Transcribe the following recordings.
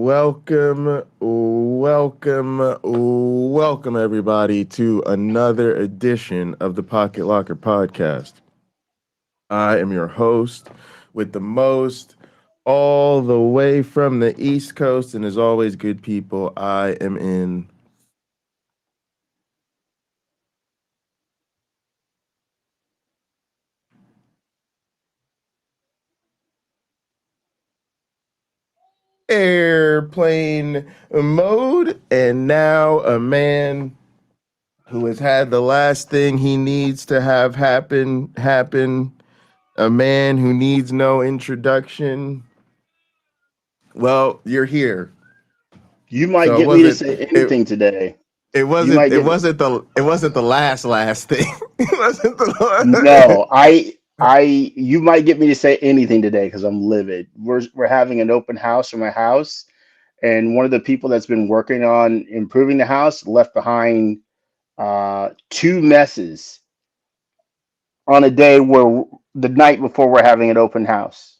welcome everybody to another edition of the Pocket Locker Podcast. I am your host with the most, all the way from the East Coast, and as always, good people, I am in. Airplane mode, and now a man who has had the last thing he needs to have happen, a man who needs no introduction. Well, you're here. You might So it get me to wasn't say it anything today. it You wasn't might it get me. wasn't the last thing. It wasn't the No, you might get me to say anything today because I'm livid. We're having an open house for my house, and one of the people that's been working on improving the house left behind two messes on a day where the night before we're having an open house.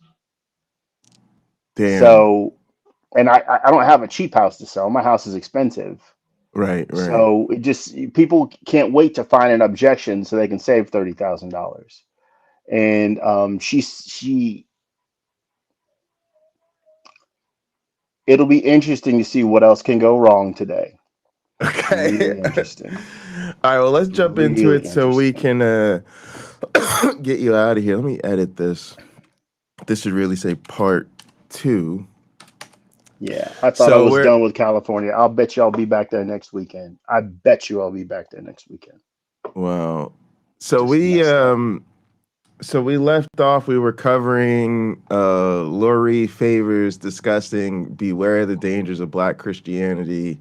Damn. So, and I don't have a cheap house to sell. My house is expensive. Right. So it just people can't wait to find an objection so they can save $30,000. And she it'll be interesting to see what else can go wrong today. Okay. Really interesting. All right, well, let's jump into Really it so we interesting. can get you out of here. Let me edit this. This should really say part 2. Yeah, I thought I So was we're done with California. I'll bet you I'll be back there next weekend. I bet you I'll be back there next weekend. Well, so Just we messed up. um so we left off, we were covering Lori Favors discussing beware the dangers of black Christianity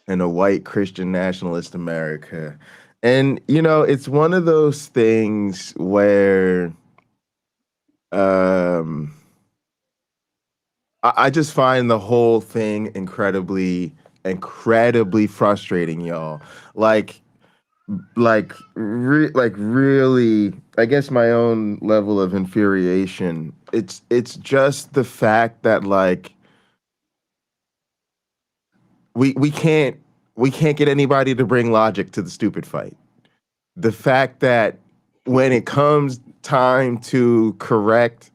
and a white Christian nationalist America. And it's one of those things where um I just find the whole thing incredibly frustrating, y'all. Like really, I guess my own level of infuriation. It's just the fact that like we can't get anybody to bring logic to the stupid fight. The fact that when it comes time to correct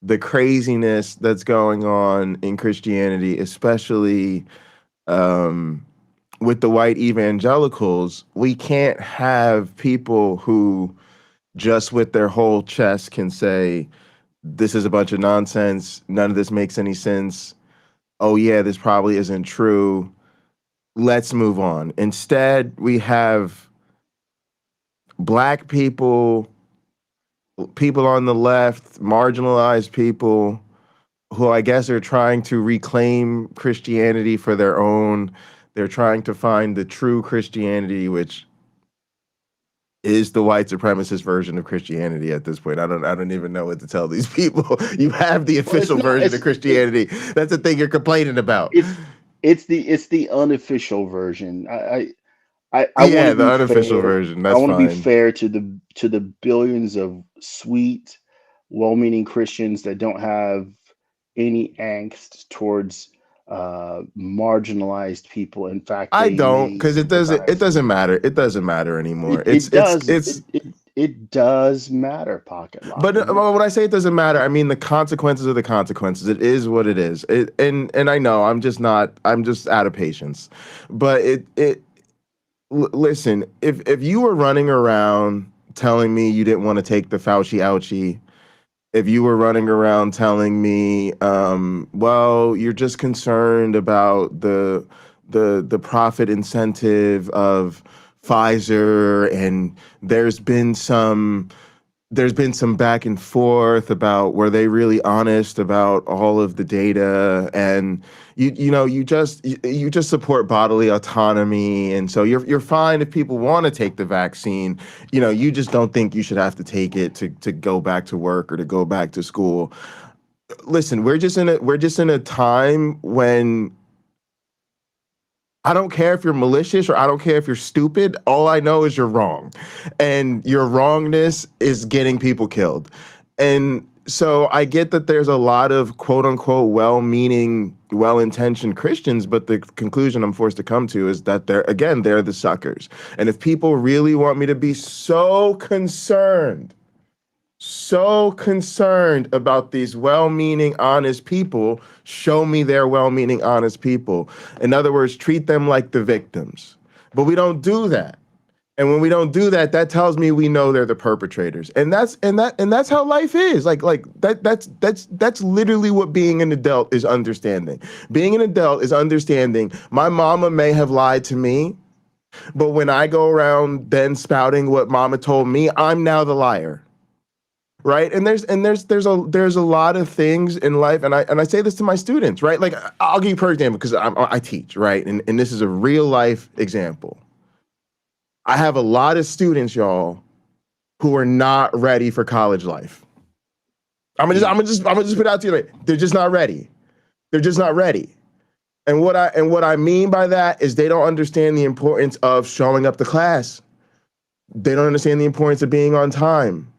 the craziness that's going on in Christianity, especially um, with the white evangelicals, we can't have people who just with their whole chest can say, this is a bunch of nonsense. None of this makes any sense. Oh, yeah, this probably isn't true. Let's move on. Instead, we have black people, people on the left, marginalized people who I guess are trying to reclaim Christianity for their own. They're trying to find the true Christianity, which is the white supremacist version of Christianity at this point. I don't even know what to tell these people. You have the Well, it's official not. version of Christianity. That's the thing you're complaining about. It's it's the unofficial version. I want Yeah, to the be unofficial fair. version. I That's want to be fine. fair to the billions of sweet, well-meaning Christians that don't have any angst towards marginalized people. In fact, I they don't, may because it sympathize with doesn't them. matter. It doesn't matter anymore. It does. It does matter, Pocket But Locker. when I say it doesn't matter, I mean the consequences are the consequences. It is what it is. And I know I'm just out of patience. But listen, if you were running around telling me you didn't want to take the Fauci ouchie, if you were running around telling me, well, you're just concerned about the profit incentive of Pfizer, and there's been some back and forth about were they really honest about all of the data, and you just support bodily autonomy, and so you're fine if people want to take the vaccine. You just don't think you should have to take it to go back to work or to go back to school. Listen, we're just in a time when I don't care if you're malicious or I don't care if you're stupid. All I know is you're wrong. And your wrongness is getting people killed. And so I get that there's a lot of quote unquote well-meaning, well-intentioned Christians, but the conclusion I'm forced to come to is that they're the suckers. And if people really want me to be so concerned about these well-meaning, honest people, show me they're well-meaning, honest people. In other words, treat them like the victims. But we don't do that. And when we don't do that, that tells me we know they're the perpetrators. And that's how life is. That's literally what being an adult is understanding. Being an adult is understanding my mama may have lied to me, but when I go around then spouting what mama told me, I'm now the liar. Right. And there's a lot of things in life. And I say this to my students, right? Like, I'll give you a perfect example because I teach, right? And this is a real life example. I have a lot of students, y'all, who are not ready for college life. I'm gonna just put it out to you, like, they're just not ready. They're just not ready. And what I mean by that is they don't understand the importance of showing up to class. They don't understand the importance of being on time.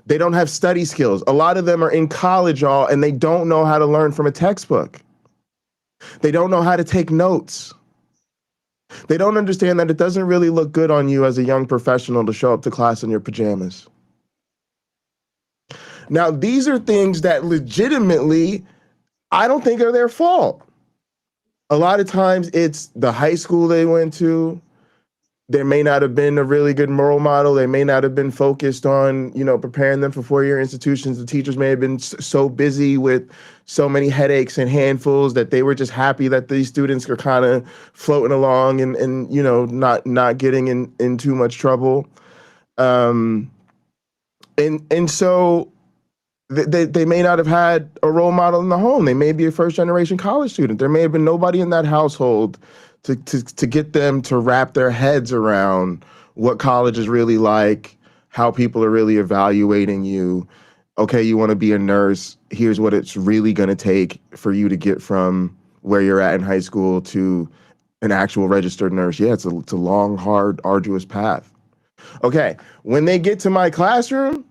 They don't have study skills. A lot of them are in college, y'all, and they don't know how to learn from a textbook. They don't know how to take notes. They don't understand that it doesn't really look good on you as a young professional to show up to class in your pajamas. Now, these are things that legitimately, I don't think are their fault. A lot of times it's the high school they went to. There may not have been a really good moral model. They may not have been focused on, preparing them for four-year institutions. The teachers may have been so busy with so many headaches and handfuls that they were just happy that these students are kind of floating along and not getting in too much trouble. And so they may not have had a role model in the home. They may be a first-generation college student. There may have been nobody in that household to get them to wrap their heads around what college is really like, how people are really evaluating you. Okay, you want to be a nurse. Here's what it's really going to take for you to get from where you're at in high school to an actual registered nurse. Yeah, it's a long, hard, arduous path. Okay, when they get to my classroom,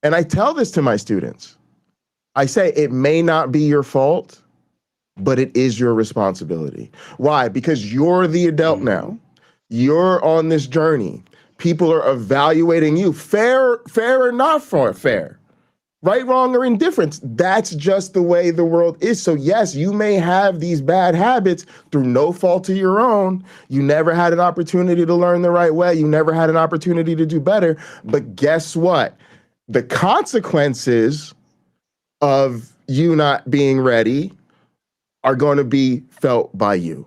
and I tell this to my students, I say it may not be your fault, but it is your responsibility. Why? Because you're the adult now. You're on this journey. People are evaluating you, fair or not fair, right, wrong, or indifference. That's just the way the world is. So yes, you may have these bad habits through no fault of your own. You never had an opportunity to learn the right way. You never had an opportunity to do better. But guess what? The consequences of you not being ready are going to be felt by you.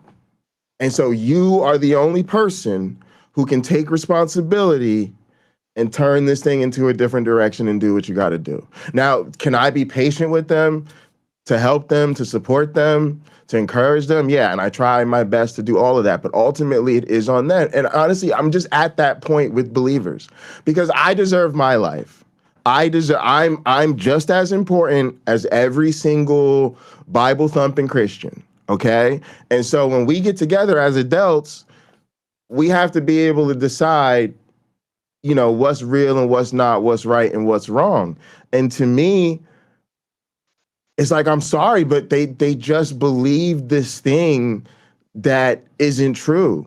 And so you are the only person who can take responsibility and turn this thing into a different direction and do what you got to do. Now, can I be patient with them, to help them, to support them, to encourage them? Yeah, and I try my best to do all of that, but ultimately it is on them. And honestly, I'm just at that point with believers because I deserve my life. I'm just as important as every single Bible thumping Christian. Okay. And so when we get together as adults, we have to be able to decide, what's real and what's not, what's right and what's wrong. And to me, it's like, I'm sorry, but they just believe this thing that isn't true.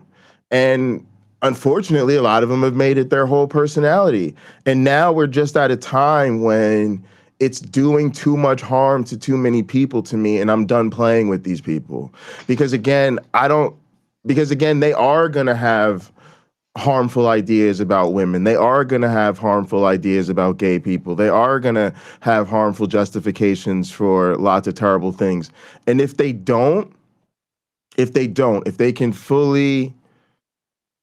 And unfortunately, a lot of them have made it their whole personality. And now we're just at a time when it's doing too much harm to too many people to me, and I'm done playing with these people. Because again, they are going to have harmful ideas about women. They are going to have harmful ideas about gay people. They are going to have harmful justifications for lots of terrible things. And if they can fully,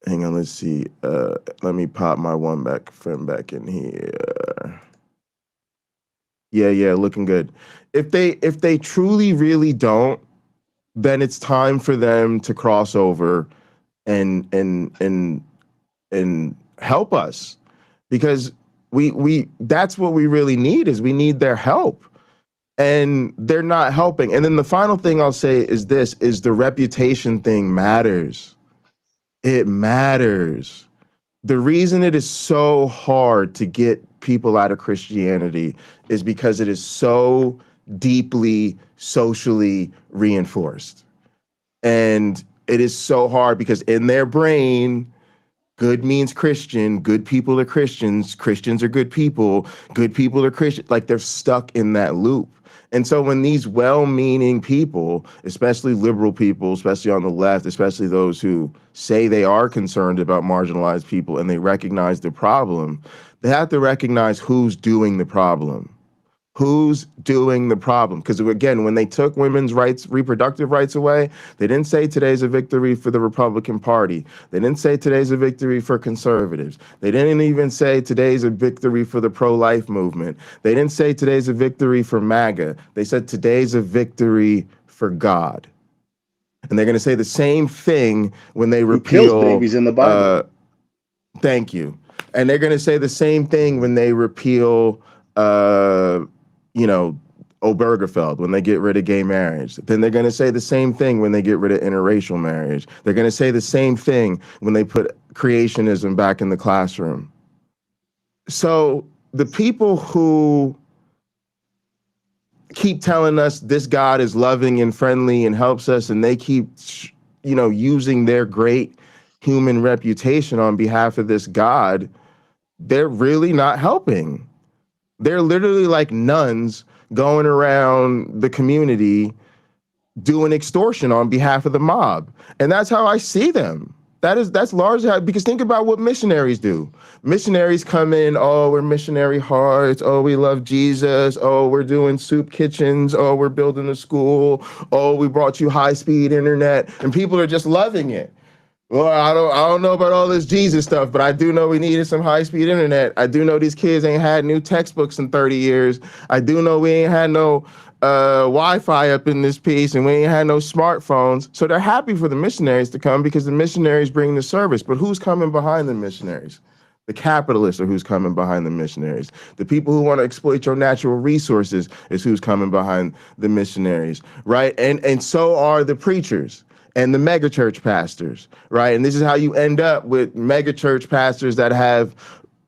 hang on, let's see. Let me pop my one friend back in here. Yeah, looking good. If they truly really don't, then it's time for them to cross over and help us, because we that's what we really need, is we need their help. And they're not helping. And then the final thing I'll say is this, is the reputation thing matters. It matters. The reason it is so hard to get people out of Christianity is because it is so deeply socially reinforced. And it is so hard because in their brain, good means Christian, good people are Christians, Christians are good people are Christian. Like they're stuck in that loop. And so when these well-meaning people, especially liberal people, especially on the left, especially those who say they are concerned about marginalized people and they recognize the problem, they have to recognize who's doing the problem. Who's doing the problem? Because again, when they took women's rights, reproductive rights away, they didn't say today's a victory for the Republican Party. They didn't say today's a victory for conservatives. They didn't even say today's a victory for the pro-life movement. They didn't say today's a victory for MAGA. They said today's a victory for God. And they're going to say the same thing when they Who kills repeal. babies in the Bible? Thank you. And they're going to say the same thing when they repeal, uh, you know, Obergefell, when they get rid of gay marriage. Then they're going to say the same thing when they get rid of interracial marriage. They're going to say the same thing when they put creationism back in the classroom. So the people who keep telling us this God is loving and friendly and helps us, and they keep, using their great human reputation on behalf of this God, they're really not helping. They're literally like nuns going around the community doing extortion on behalf of the mob. And that's how I see them. That's largely how, because think about what missionaries do. Missionaries come in, oh, we're missionary hearts, oh, we love Jesus, oh, we're doing soup kitchens, oh, we're building a school, oh, we brought you high-speed internet, and people are just loving it. Well, I don't know about all this Jesus stuff, but I do know we needed some high-speed internet. I do know these kids ain't had new textbooks in 30 years. I do know we ain't had no Wi-Fi up in this piece, and we ain't had no smartphones. So they're happy for the missionaries to come because the missionaries bring the service. But who's coming behind the missionaries? The capitalists are who's coming behind the missionaries. The people who want to exploit your natural resources is who's coming behind the missionaries, right? And so are the preachers and the megachurch pastors, right? And this is how you end up with megachurch pastors that have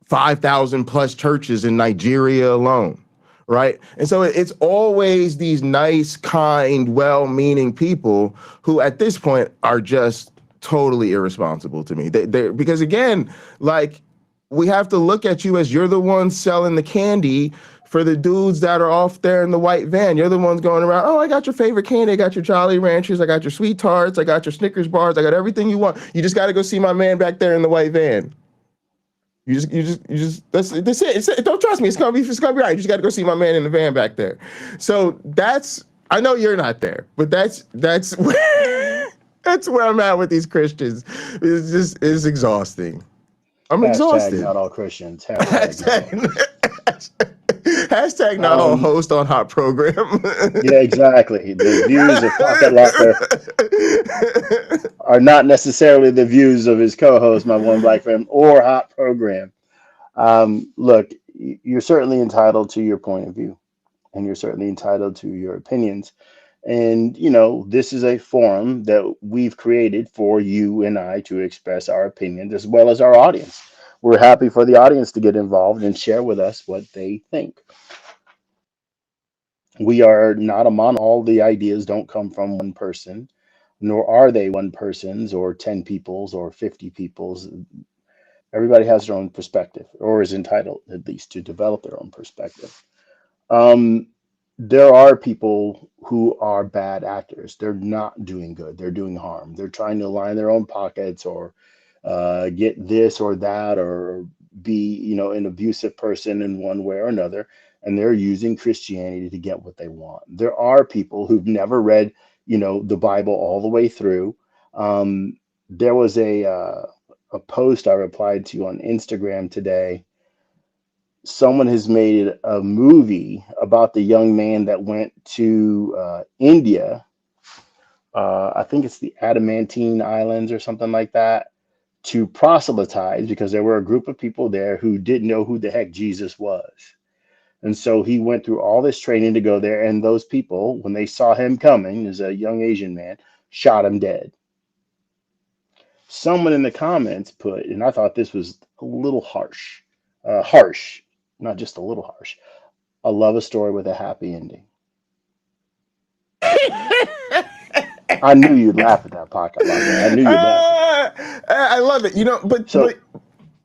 5,000 plus churches in Nigeria alone, right? And so it's always these nice, kind, well-meaning people who at this point are just totally irresponsible to me. Because again, like, we have to look at you as you're the one selling the candy for the dudes that are off there in the white van. You're the ones going around, oh, I got your favorite candy. I got your Jolly Ranchers. I got your Sweet Tarts. I got your Snickers bars. I got everything you want. You just got to go see my man back there in the white van. That's it. Don't trust me. It's gonna be right. You just got to go see my man in the van back there. So I know you're not there, but that's where, that's where I'm at with these Christians. It's exhausting. I'm Hashtag exhausted. not all Christians. Hashtag not all Christians. Hashtag not all host on hot program. Yeah, exactly. The views of Pocket Locker are not necessarily the views of his co-host, my one black friend, or hot program. Look, you're certainly entitled to your point of view, and you're certainly entitled to your opinions. And, this is a forum that we've created for you and I to express our opinions as well as our audience. We're happy for the audience to get involved and share with us what they think. We are not a monolith. All the ideas don't come from one person, nor are they one person's or 10 people's or 50 people's. Everybody has their own perspective, or is entitled at least to develop their own perspective. Um, there are people who are bad actors. They're not doing good. They're doing harm. They're trying to line their own pockets or get this or that or be, an abusive person in one way or another. And they're using Christianity to get what they want. There are people who've never read, the Bible all the way through. There was a post I replied to on Instagram today. Someone has made a movie about the young man that went to India. I think it's the Adamantine Islands or something like that, to proselytize because there were a group of people there who didn't know who the heck Jesus was. And so he went through all this training to go there. And those people, when they saw him coming as a young Asian man, shot him dead. Someone in the comments put, and I thought this was a little harsh, not just a little harsh. I love a story with a happy ending. I knew you'd laugh at that podcast. I knew you'd laugh at that. I love it. You know, but So,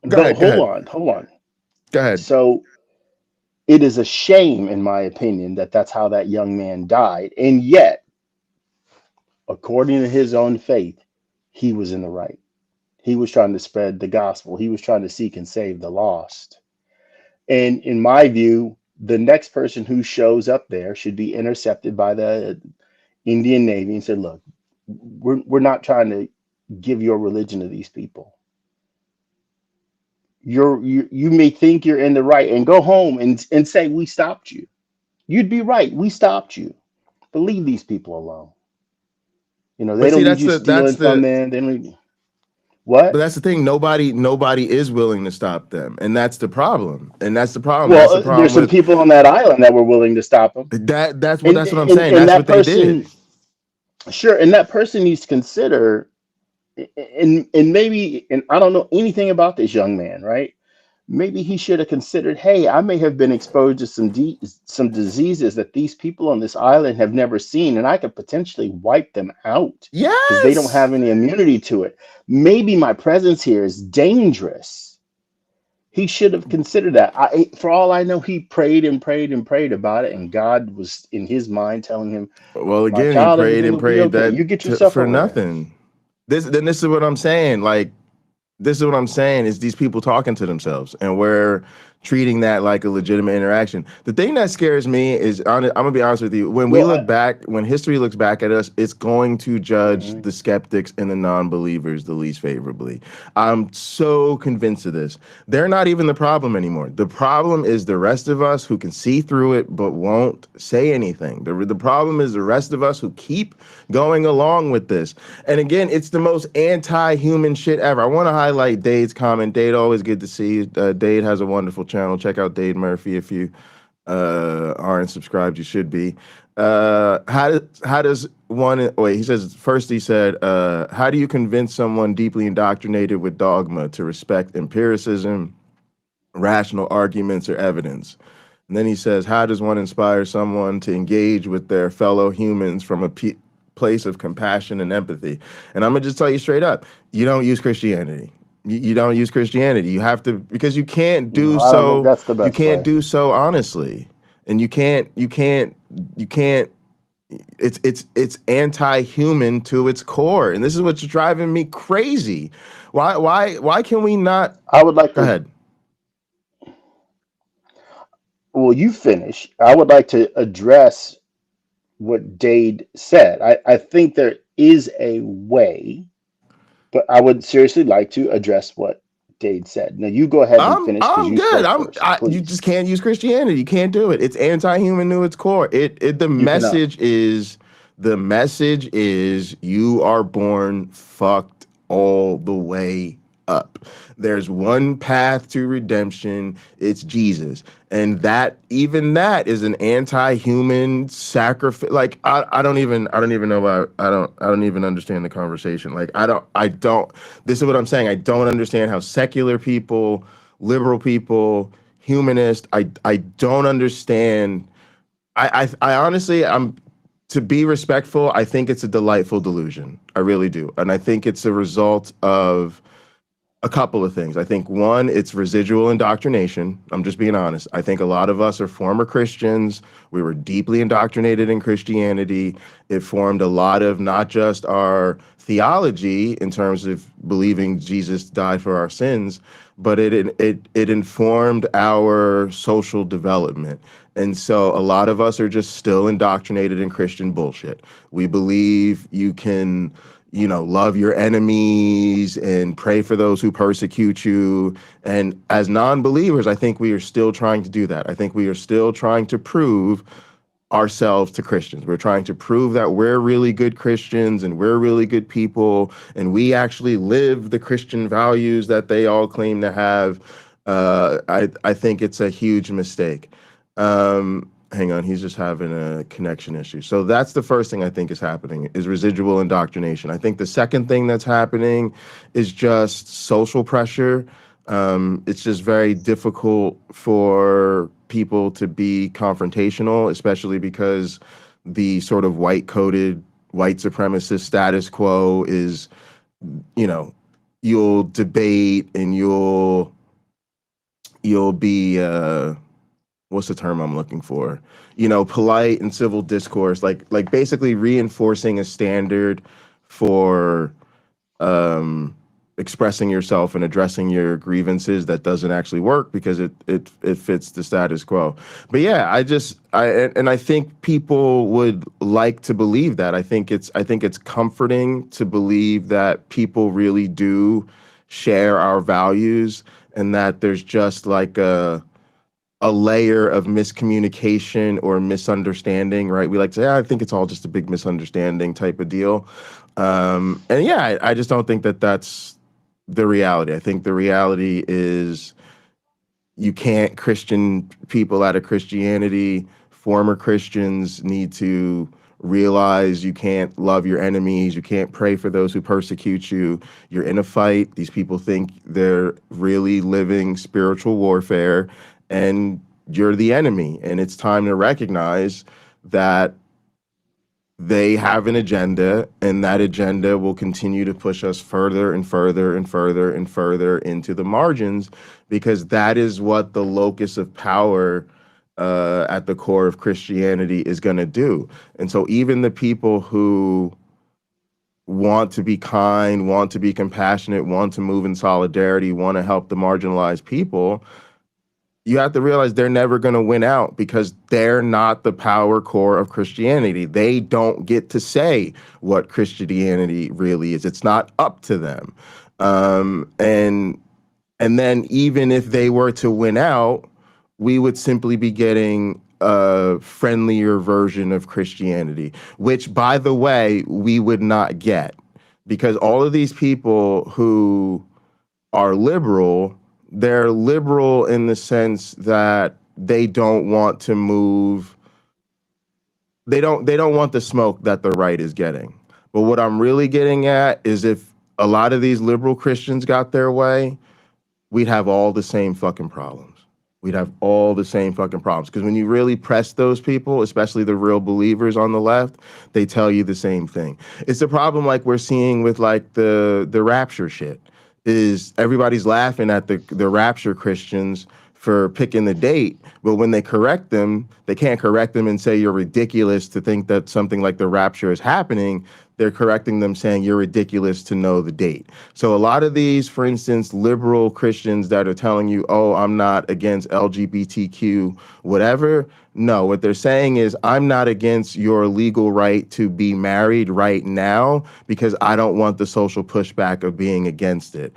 go but ahead, go hold ahead, on, hold on. go ahead. So it is a shame, in my opinion, that that's how that young man died. And yet, according to his own faith, he was in the right. He was trying to spread the gospel. He was trying to seek and save the lost. And in my view, the next person who shows up there should be intercepted by the Indian Navy and said, "Look, we're not trying to give your religion to these people. You may think you're in the right and go home and say we stopped you. You'd be right. We stopped you. But leave these people alone. You know, they But see, don't need you stealing from them. They don't need but what? that's the thing. Nobody is willing to stop them, and that's the problem. And that's the problem. That's Well, the problem there's some with people on that island that were willing to stop them. that. And That's what I'm and, saying. and That's that what they person, did. sure, and that person needs to consider and maybe, and I don't know anything about this young man, right? Maybe he should have considered, hey, I may have been exposed to some diseases that these people on this island have never seen, and I could potentially wipe them out because they don't Yes. have any immunity to it. Maybe my presence here is dangerous. He should have considered that. For all I know, he prayed and prayed and prayed about it, and God was in his mind telling him, Well, "My again, he child, prayed everything and will be prayed okay. You get yourself for over there." nothing. This is what I'm saying. Like, this is what I'm saying is these people talking to themselves, and we're treating that like a legitimate interaction. The thing that scares me is, I'm gonna be honest with you, when we Well, look back, when history looks back at us, it's going to judge mhm. the skeptics and the non-believers the least favorably. I'm so convinced of this. They're not even the problem anymore. The problem is the rest of us who can see through it but won't say anything. The problem is the rest of us who keep going along with this. And again, it's the most anti-human shit ever. I want to highlight Dade's comment. Dade, always good to see you. Dade has a wonderful channel. Check out Dade Murphy if you aren't subscribed. You should be. How does one? Wait, he says first. He said, "How do you convince someone deeply indoctrinated with dogma to respect empiricism, rational arguments, or evidence?" And then he says, how does one inspire someone to engage with their fellow humans from a place of compassion and empathy? And I'm gonna just tell you straight up, you don't use Christianity. You don't use Christianity. You have to, because No, I don't think that's the you best can't way. do so honestly. And you can't, it's anti-human to its core. And this is what's driving me crazy. Why can we not? I would like Go to, ahead. well, you finish. I would like to address what Dade said. I think there is a way, but I would seriously like to address what Dade said. Now, you go ahead and finish because I'm you good. spoke first, You please. just can't use Christianity. You can't do it. It's anti-human to its core. You cannot. The message is you are born fucked all the way up. There's one path to redemption. It's Jesus. And that, even that, is an anti-human sacrifice. Like, I don't even know why I don't even understand the conversation. Like, I don't this is what I'm saying. I don't understand how secular people, liberal people, humanist, I don't understand. I honestly, I'm to be respectful, I think it's a delightful delusion. I really do. And I think it's a result of a couple of things. I think one, it's residual indoctrination. I'm just being honest. I think a lot of us are former Christians. We were deeply indoctrinated in Christianity. It formed a lot of not just our theology in terms of believing Jesus died for our sins, but it informed our social development. And so a lot of us are just still indoctrinated in Christian bullshit. We believe you can, love your enemies and pray for those who persecute you. And as non-believers, I think we are still trying to do that. I think we are still trying to prove ourselves to Christians. We're trying to prove that we're really good Christians and we're really good people and we actually live the Christian values that they all claim to have. I think it's a huge mistake. Hang on, he's just having a connection issue. So that's the first thing I think is happening is residual indoctrination. I think the second thing that's happening is just social pressure. It's just very difficult for people to be confrontational, especially because the sort of white coded white supremacist status quo is, you know, you'll debate and you'll be what's the term I'm looking for? Polite and civil discourse, like basically reinforcing a standard for expressing yourself and addressing your grievances that doesn't actually work because it fits the status quo. But yeah, I think people would like to believe that. I think it's comforting to believe that people really do share our values and that there's just like a layer of miscommunication or misunderstanding, right? We like to say, I think it's all just a big misunderstanding type of deal. And yeah, I just don't think that that's the reality. I think the reality is you can't Christian people out of Christianity. Former Christians need to realize you can't love your enemies. You can't pray for those who persecute you. You're in a fight. These people think they're really living spiritual warfare, and you're the enemy. And it's time to recognize that they have an agenda, and that agenda will continue to push us further and further and further and further into the margins, because that is what the locus of power at the core of Christianity is going to do. And so, even the people who want to be kind, want to be compassionate, want to move in solidarity, want to help the marginalized people, you have to realize they're never going to win out because they're not the power core of Christianity. They don't get to say what Christianity really is. It's not up to them. And then even if they were to win out, we would simply be getting a friendlier version of Christianity, which, by the way, we would not get, because all of these people who are liberal, they're liberal in the sense that they don't want to move. They don't want the smoke that the right is getting. But what I'm really getting at is, if a lot of these liberal Christians got their way, we'd have all the same fucking problems. We'd have all the same fucking problems. Because when you really press those people, especially the real believers on the left, they tell you the same thing. It's a problem like we're seeing with like the rapture shit. Is everybody's laughing at the rapture Christians for picking the date, but when they correct them, they can't correct them and say you're ridiculous to think that something like the rapture is happening. They're correcting them saying you're ridiculous to know the date. So a lot of these, for instance, liberal Christians that are telling you, oh, I'm not against LGBTQ, whatever. No, what they're saying is, I'm not against your legal right to be married right now because I don't want the social pushback of being against it.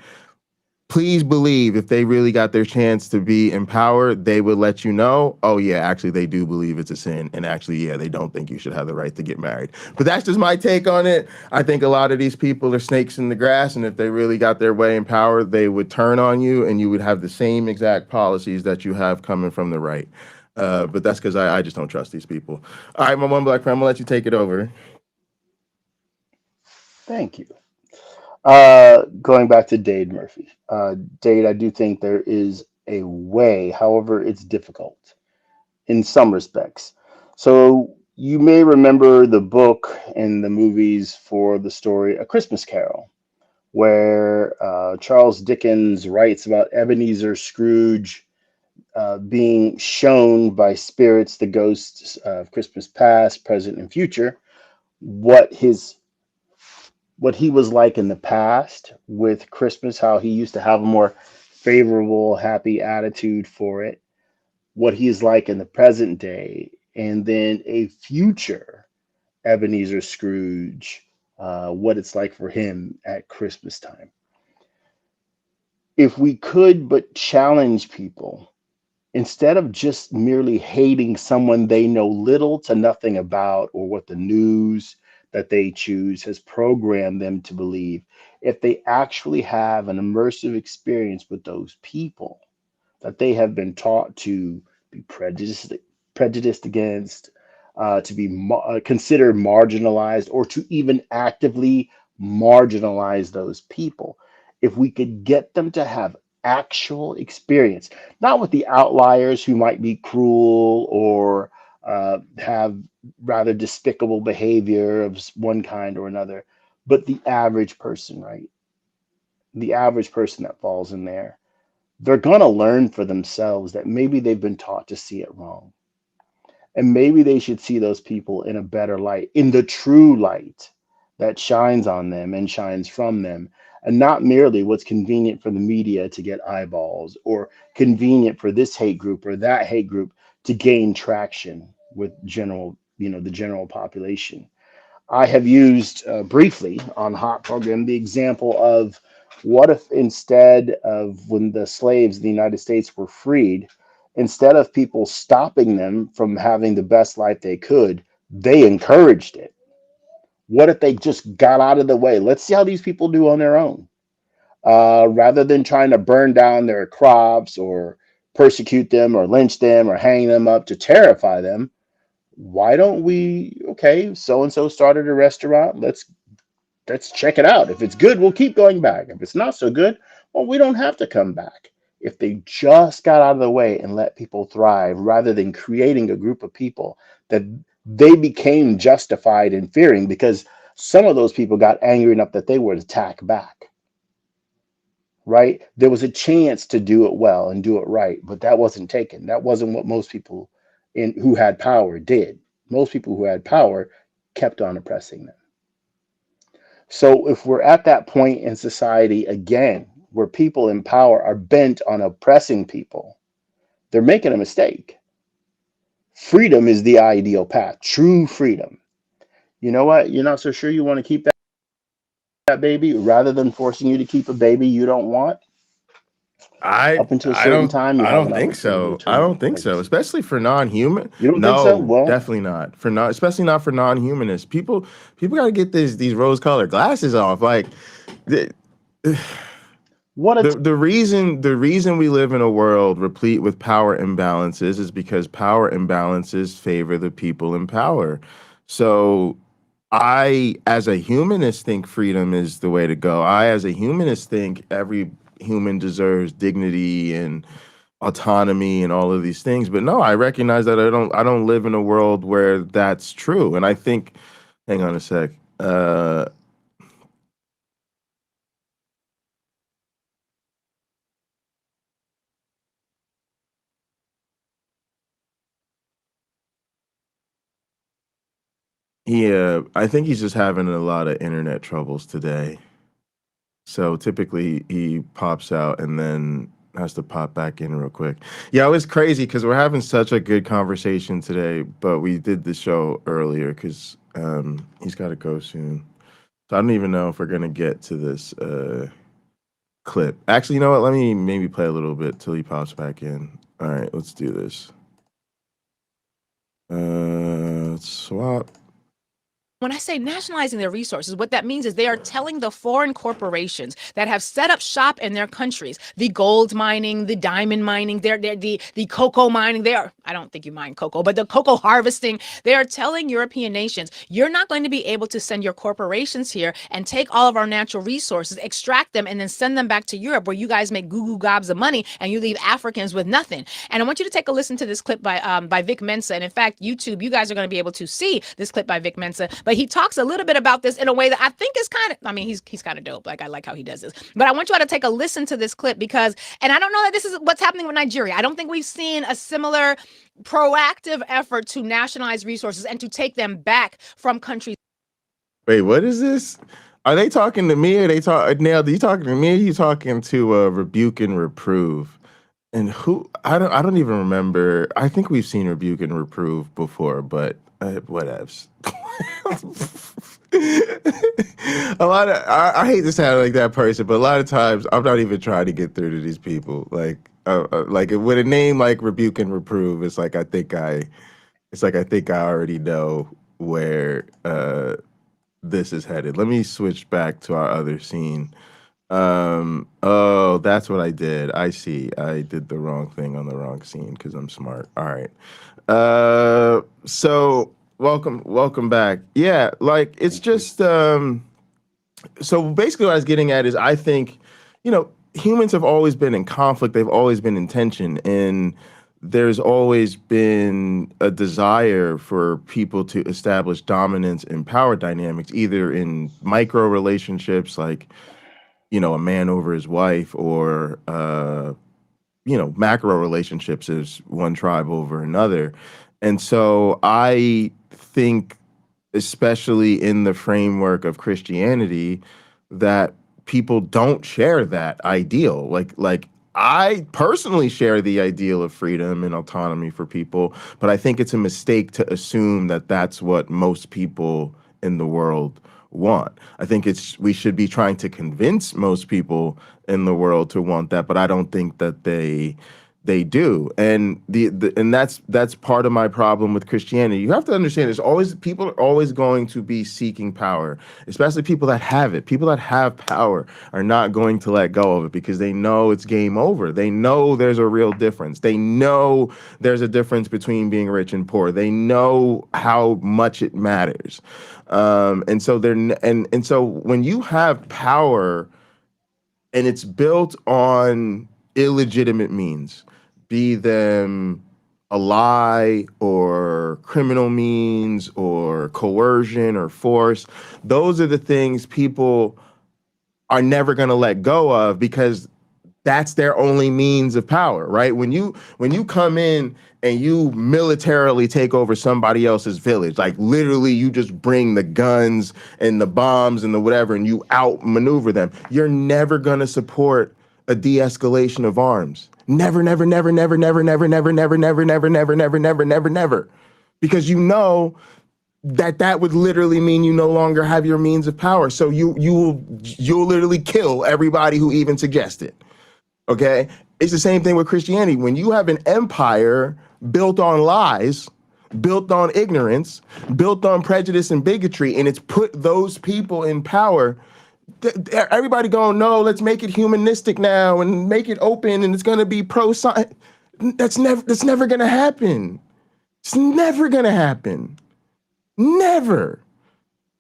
Please believe if they really got their chance to be empowered, they would let you know, oh yeah, actually they do believe it's a sin. And actually, yeah, they don't think you should have the right to get married. But that's just my take on it. I think a lot of these people are snakes in the grass. And if they really got their way in power, they would turn on you and you would have the same exact policies that you have coming from the right. But that's because I just don't trust these people. All right, my one black friend, I'm gonna let you take it over. Thank you. Going back to Dade Murphy. Dade, I do think there is a way, however, it's difficult in some respects. So you may remember the book and the movies for the story A Christmas Carol, where Charles Dickens writes about Ebenezer Scrooge being shown by spirits, the ghosts of Christmas past, present, and future, what his what he was like in the past with Christmas, how he used to have a more favorable, happy attitude for it, what he's like in the present day, and then a future Ebenezer Scrooge, what it's like for him at Christmas time. If we could but challenge people, instead of just merely hating someone they know little to nothing about, or what the news that they choose has programmed them to believe, if they actually have an immersive experience with those people that they have been taught to be prejudiced against, to be considered marginalized, or to even actively marginalize those people. If we could get them to have actual experience, not with the outliers who might be cruel or have rather despicable behavior of one kind or another, but the average person, right? The average person that falls in there, they're going to learn for themselves that maybe they've been taught to see it wrong. And maybe they should see those people in a better light, in the true light that shines on them and shines from them, and not merely what's convenient for the media to get eyeballs or convenient for this hate group or that hate group to gain traction with the general population. I have used briefly on Hot Program the example of what if instead of when the slaves in the United States were freed, instead of people stopping them from having the best life they could, they encouraged it. What if they just got out of the way? Let's see how these people do on their own. Rather than trying to burn down their crops or persecute them or lynch them or hang them up to terrify them, why don't we, okay, so and so started a restaurant, let's check it out. If it's good, we'll keep going back. If it's not so good, well, we don't have to come back. If they just got out of the way and let people thrive rather than creating a group of people that they became justified in fearing, because some of those people got angry enough that they would attack back, right? There was a chance to do it well and do it right, but that wasn't taken. That wasn't what most people who had power did. Most people who had power kept on oppressing them. So if we're at that point in society again, where people in power are bent on oppressing people, they're making a mistake. Freedom is the ideal path, true freedom. You know what? You're not so sure you want to keep that baby, rather than forcing you to keep a baby you don't want. I Up until a I certain don't time, you I have don't an think opportunity to so. I don't terminate the think so. pregnancy. Especially for non-human. You don't think so? No, Well, definitely not. For non, especially not for non-humanists. People got to get these rose-colored glasses off. Like the, what a the reason we live in a world replete with power imbalances is because power imbalances favor the people in power. So I, as a humanist, think freedom is the way to go. I, as a humanist, think every human deserves dignity and autonomy and all of these things. But no, I recognize that I don't live in a world where that's true. And I think, hang on a sec. Yeah, I think he's just having a lot of internet troubles today. So typically he pops out and then has to pop back in real quick. Yeah, it was crazy because we're having such a good conversation today, but we did the show earlier because he's got to go soon. So I don't even know if we're gonna get to this clip. Actually, you know what? Let me maybe play a little bit till he pops back in. All right, let's do this. Swap. When I say nationalizing their resources, what that means is they are telling the foreign corporations that have set up shop in their countries, the gold mining, the diamond mining, the cocoa mining, I don't think you mine cocoa, but the cocoa harvesting, they are telling European nations, you're not going to be able to send your corporations here and take all of our natural resources, extract them, and then send them back to Europe where you guys make goo gobs of money and you leave Africans with nothing. And I want you to take a listen to this clip by Vic Mensa. And in fact, YouTube, you guys are going to be able to see this clip by Vic Mensa. But he talks a little bit about this in a way that I think is kind of, I mean, he's kind of dope. Like, I like how he does this. But I want you all to take a listen to this clip because, and I don't know that this is what's happening with Nigeria. I don't think we've seen a similar proactive effort to nationalize resources and to take them back from countries. Wait, what is this? Are they talking to me or they talk Nail, are you talking to me or are you talking to Rebuke and Reprove? And who I don't even remember. I think we've seen Rebuke and Reprove before, but whatevs. A lot of I hate to sound like that person, but a lot of times I'm not even trying to get through to these people. Like with a name like Rebuke and Reprove, it's like I think I already know where this is headed. Let me switch back to our other scene. Oh, that's what I did. I see. I did the wrong thing on the wrong scene because I'm smart. All right. So welcome back. Yeah, like it's thank you. just so basically what I was getting at is I think, you know, humans have always been in conflict. They've always been in tension, and there's always been a desire for people to establish dominance and power dynamics, either in micro relationships, like, you know, a man over his wife, or you know, macro relationships as one tribe over another. And so I think, especially in the framework of Christianity, that people don't share that ideal. Like I personally share the ideal of freedom and autonomy for people, but I think it's a mistake to assume that that's what most people in the world want. I think we should be trying to convince most people in the world to want that, but I don't think that they do. And and that's part of my problem with Christianity. You have to understand, there's always, people are always going to be seeking power, especially people that have it. People that have power are not going to let go of it because they know it's game over. They know there's a real difference. They know there's a difference between being rich and poor. They know how much it matters. And so so when you have power and it's built on illegitimate means, be them a lie or criminal means or coercion or force, those are the things people are never going to let go of because that's their only means of power, right? When you come in and you militarily take over somebody else's village, like literally you just bring the guns and the bombs and the whatever and you outmaneuver them, you're never going to support a de-escalation of arms. Never, never, never, never, never, never, never, never, never, never, never, never, never, never, never. Because you know that would literally mean you no longer have your means of power. So you'll literally kill everybody who even suggests it. Okay? It's the same thing with Christianity. When you have an empire built on lies, built on ignorance, built on prejudice and bigotry, and it's put those people in power, everybody going, no, let's make it humanistic now and make it open and it's going to be pro-science. That's never going to happen. It's never going to happen. Never.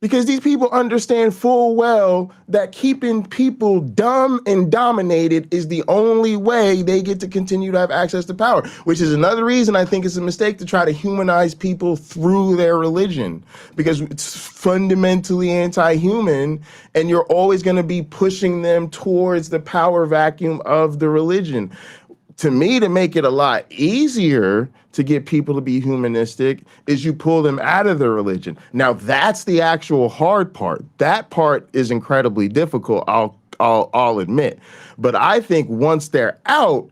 Because these people understand full well that keeping people dumb and dominated is the only way they get to continue to have access to power, which is another reason I think it's a mistake to try to humanize people through their religion, because it's fundamentally anti-human and you're always going to be pushing them towards the power vacuum of the religion. To me, to make it a lot easier to get people to be humanistic is you pull them out of the religion. Now, that's the actual hard part. That part is incredibly difficult, I'll admit. But I think once they're out,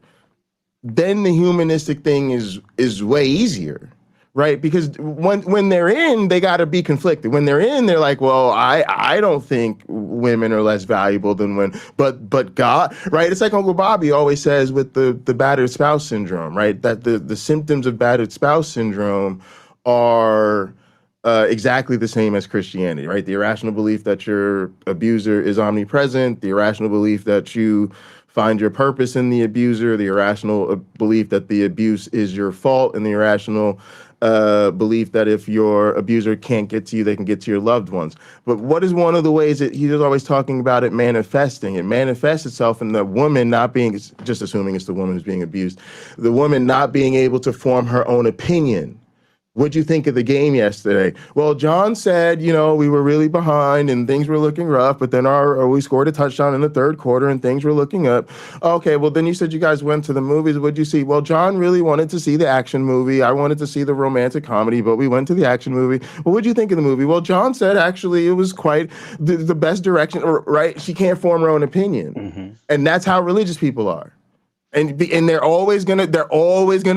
then the humanistic thing is way easier, right? Because when they're in, they got to be conflicted. When they're in, they're like, well, I don't think women are less valuable than women, but God, right? It's like Uncle Bobby always says with the battered spouse syndrome, right? That the symptoms of battered spouse syndrome are exactly the same as Christianity, right? The irrational belief that your abuser is omnipresent, the irrational belief that you find your purpose in the abuser, the irrational belief that the abuse is your fault, and the irrational belief that if your abuser can't get to you, they can get to your loved ones. But what is one of the ways that he's always talking about it manifesting? It manifests itself in the woman not being, just assuming it's the woman who's being abused, the woman not being able to form her own opinion. What'd you think of the game yesterday? Well, John said, you know, we were really behind and things were looking rough, but then we scored a touchdown in the third quarter and things were looking up. Okay, well, then you said you guys went to the movies. What'd you see? Well, John really wanted to see the action movie. I wanted to see the romantic comedy, but we went to the action movie. Well, what'd you think of the movie? Well, John said actually it was quite the best direction, right? She can't form her own opinion. Mm-hmm. And that's how religious people are. And they're always gonna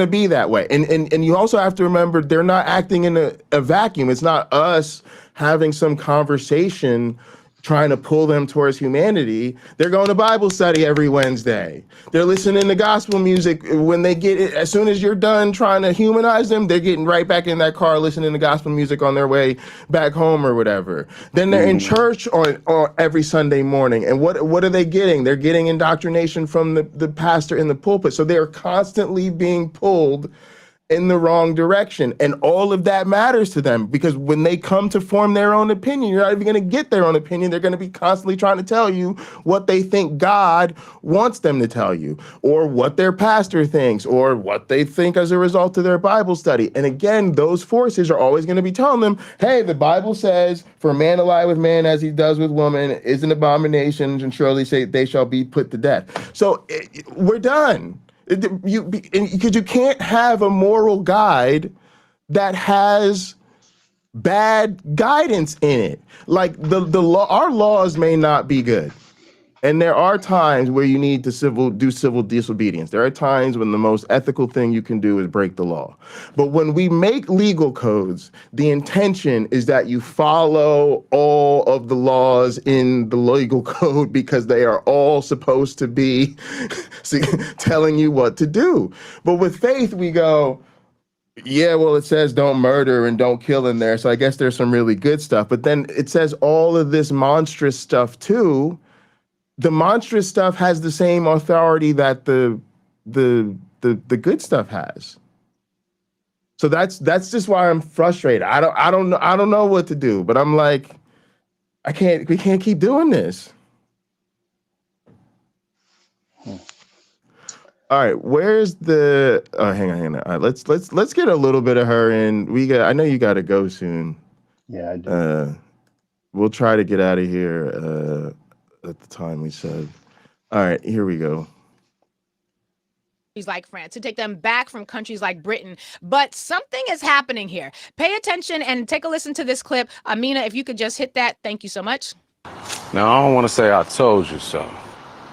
be that way. And you also have to remember they're not acting in a vacuum. It's not us having some conversation trying to pull them towards humanity. They're going to Bible study every Wednesday. They're listening to gospel music when they get it. As soon as you're done trying to humanize them, they're getting right back in that car listening to gospel music on their way back home or whatever. Then they're in church on every Sunday morning. And what are they getting? They're getting indoctrination from the pastor in the pulpit. So they're constantly being pulled in the wrong direction. And all of that matters to them because when they come to form their own opinion, you're not even going to get their own opinion. They're going to be constantly trying to tell you what they think God wants them to tell you, or what their pastor thinks, or what they think as a result of their Bible study. And again, those forces are always going to be telling them, hey, the Bible says for man to lie with man as he does with woman is an abomination, and surely say they shall be put to death. So we're done. Because you can't have a moral guide that has bad guidance in it. Like the law, our laws may not be good. And there are times where you need to do civil disobedience. There are times when the most ethical thing you can do is break the law. But when we make legal codes, the intention is that you follow all of the laws in the legal code because they are all supposed to be telling you what to do. But with faith, we go, yeah, well, it says don't murder and don't kill in there. So I guess there's some really good stuff. But then it says all of this monstrous stuff too. The monstrous stuff has the same authority that the good stuff has. So that's just why I'm frustrated. I don't know what to do, but I'm like, we can't keep doing this. All right, where's the hang on. All right, let's get a little bit of her in. I know you gotta go soon. Yeah, I do. We'll try to get out of here at the time we said. All right, here we go. Like France, to take them back from countries like Britain. But something is happening here. Pay attention and take a listen to this clip. Amina, if you could just hit that. Thank you so much. Now, I don't want to say I told you so,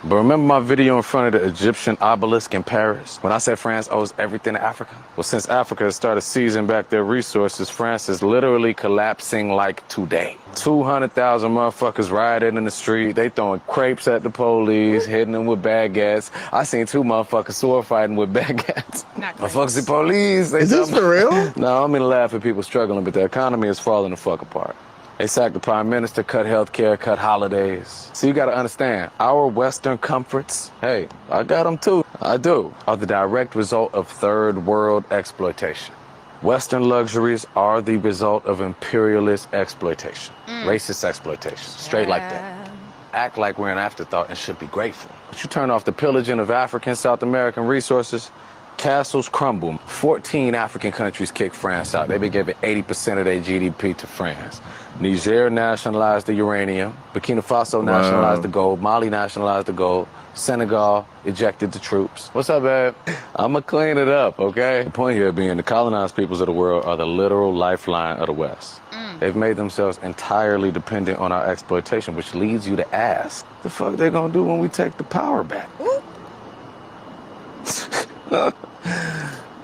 but remember my video in front of the Egyptian obelisk in Paris when I said France owes everything to Africa? Well, since Africa has started seizing back their resources, France is literally collapsing like today. 200,000 motherfuckers rioting in the street. They throwing crepes at the police, hitting them with baguettes. I seen 2 motherfuckers sword fighting with baguettes. Motherfuckers, the police. Is this for real? No, I'm gonna laugh at people struggling, but the economy is falling the fuck apart. They sacked the prime minister, cut health care, cut holidays. So you gotta understand, our Western comforts, hey, I got them too, I do, are the direct result of third world exploitation. Western luxuries are the result of imperialist exploitation, racist exploitation, straight like that. Act like we're an afterthought and should be grateful. But you turn off the pillaging of African, South American resources, castles crumble. 14 African countries kicked France out. They've been giving 80% of their GDP to France. Niger nationalized the uranium. Burkina Faso nationalized the gold. Mali nationalized the gold. Senegal ejected the troops. What's up, babe? I'ma clean it up, okay? The point here being the colonized peoples of the world are the literal lifeline of the West. They've made themselves entirely dependent on our exploitation, which leads you to ask, the fuck they gonna do when we take the power back?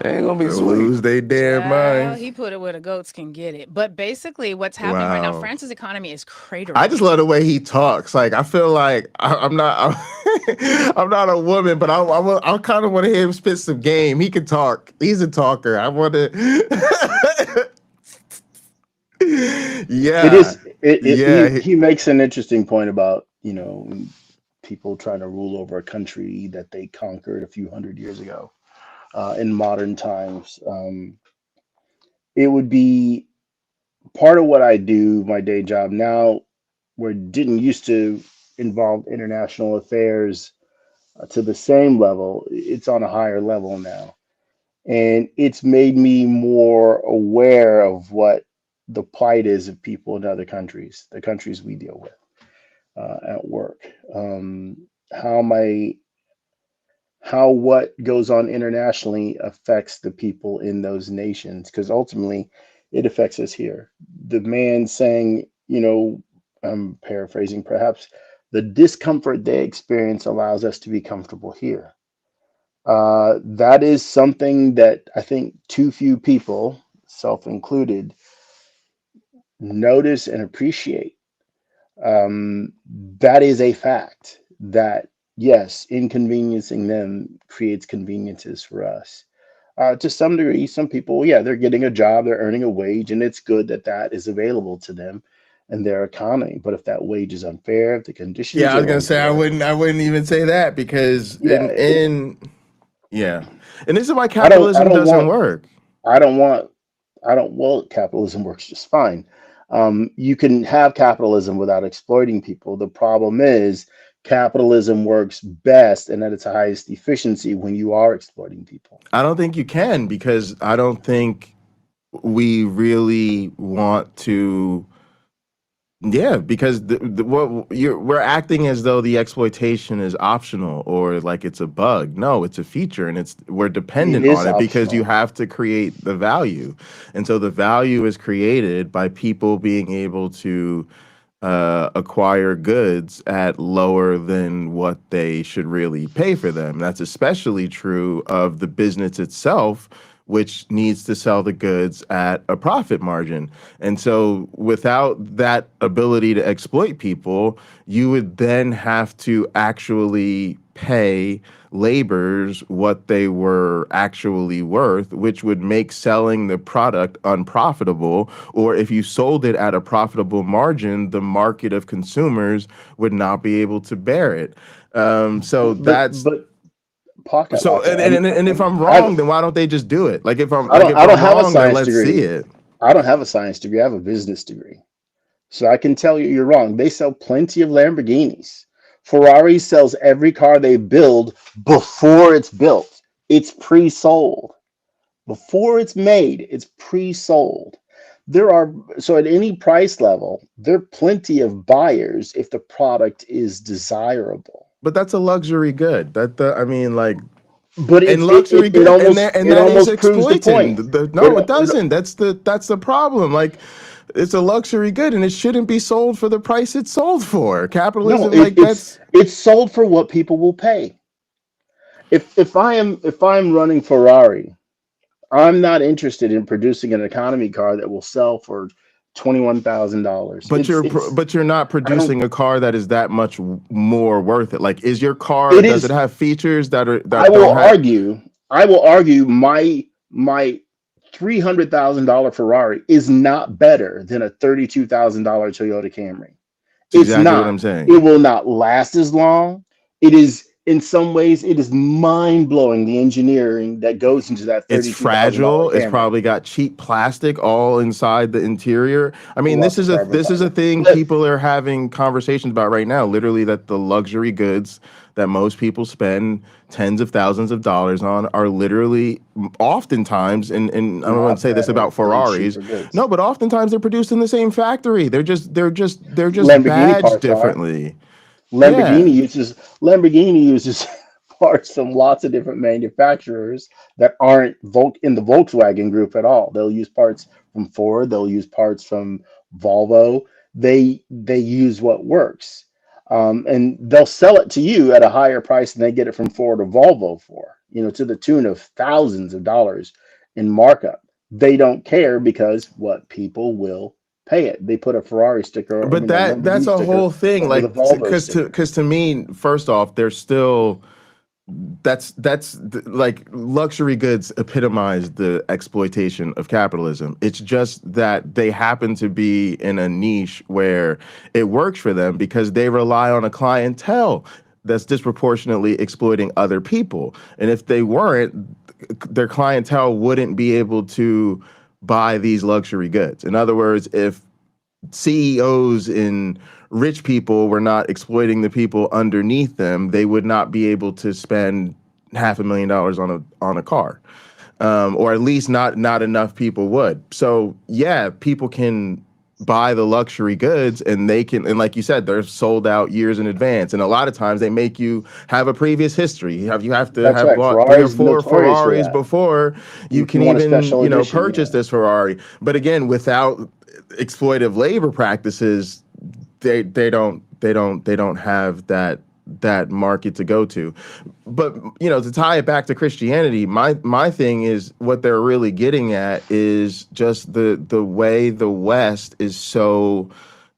They ain't gonna be They'll sweet. lose their damn minds. He put it where the goats can get it. But basically, what's happening right now, France's economy is cratering. I just love the way he talks. Like I feel like I'm not a woman, but I kind of want to hear him spit some game. He can talk. He's a talker. I want to. Yeah. It is. He makes an interesting point about people trying to rule over a country that they conquered a few hundred years ago. In modern times, it would be part of what I do, my day job now, where it didn't used to involve international affairs to the same level. It's on a higher level now. And it's made me more aware of what the plight is of people in other countries, the countries we deal with at work. How what goes on internationally affects the people in those nations, because ultimately it affects us here. The man saying, I'm paraphrasing perhaps, the discomfort they experience allows us to be comfortable here. That is something that I think too few people, self included, notice and appreciate. That is a fact that, yes, inconveniencing them creates conveniences for us. To some degree, some people, they're getting a job, they're earning a wage, and it's good that that is available to them and their economy. But if that wage is unfair, if the conditions I was gonna say I wouldn't even say that because and this is why capitalism doesn't work. I don't want. I don't. Well, capitalism works just fine. You can have capitalism without exploiting people. The problem is capitalism works best and at its highest efficiency when you are exploiting people. I don't think you can, because I don't think we really want to. Yeah, because we're acting as though the exploitation is optional or like it's a bug. No, it's a feature, and we're It dependent on is it because you optional. have to create the value. And so the value is created by people being able to acquire goods at lower than what they should really pay for them. That's especially true of the business itself, which needs to sell the goods at a profit margin. And so, without that ability to exploit people, you would then have to actually pay laborers what they were actually worth, which would make selling the product unprofitable. Or if you sold it at a profitable margin, the market of consumers would not be able to bear it. So that's But pocket so, pocket. and if I'm I wrong, then why don't they just do it? Like if I don't I'm have a wrong, then science let's see degree. it. I don't have a science degree. I have a business degree. So I can tell you you're wrong. They sell plenty of Lamborghinis. Ferrari sells every car they build before it's built. It's pre-sold. Before it's made, it's pre-sold. There are so at any price level, there are plenty of buyers if the product is desirable. But that's a luxury good. I mean, like, But and luxury good, and it that is almost proves the exploiting. point. No, it doesn't. That's the problem. Like, it's a luxury good, and it shouldn't be sold for the price it's sold for. No, Capitalism, like that's it's sold for what people will pay. If I'm running Ferrari, I'm not interested in producing an economy car that will sell for $21,000. It's but you're not I don't producing a car that is that much more worth it. Like, is your car? it Does it is have features I that will don't have? argue I will argue my $300,000 Ferrari is not better than a $32,000 Toyota Camry. It's It's exactly what not. I'm It saying. will not last as long. It is in some ways it is mind blowing the engineering that goes into that It's $32,000 fragile. It's Camry. probably got cheap plastic all inside the interior. I mean, Lots of carbon this is a fiber. thing But people are having conversations about right now. Literally, that the luxury goods that most people spend tens of thousands of dollars on are literally oftentimes, and I don't want to not say this better about than Ferraris. cheaper goods. No, but oftentimes they're produced in the same factory. They're just Lamborghini badged parts are. differently. Yeah. Lamborghini uses Lamborghini uses parts from lots of different manufacturers that aren't in the Volkswagen group at all. They'll use parts from Ford. They'll use parts from Volvo. They use what works, and they'll sell it to you at a higher price than they get it from Ford or Volvo for. You know, to the tune of thousands of dollars in markup. They don't care because what people will pay it. They put a Ferrari sticker, I But mean a that's Lamborghini a sticker whole thing. over the Like, Volvo sticker. because to me, first off, there's still like luxury goods epitomize the exploitation of capitalism. It's just that they happen to be in a niche where it works for them because they rely on a clientele that's disproportionately exploiting other people. And if they weren't, their clientele wouldn't be able to buy these luxury goods. In other words, if CEOs and rich people were not exploiting the people underneath them, they would not be able to spend $500,000 on a car, or at least not enough people would. So yeah, people can buy the luxury goods, and they can, and like you said, they're sold out years in advance, and a lot of times they make you have a previous history. You have to That's have right. bought three or Ferrari's four notorious for Ferraris that. before you If you can want a even special edition, purchase yeah. this Ferrari. But again, without exploitive labor practices, they don't have that market to go to. But to tie it back to Christianity, my thing is what they're really getting at is just the way the West is so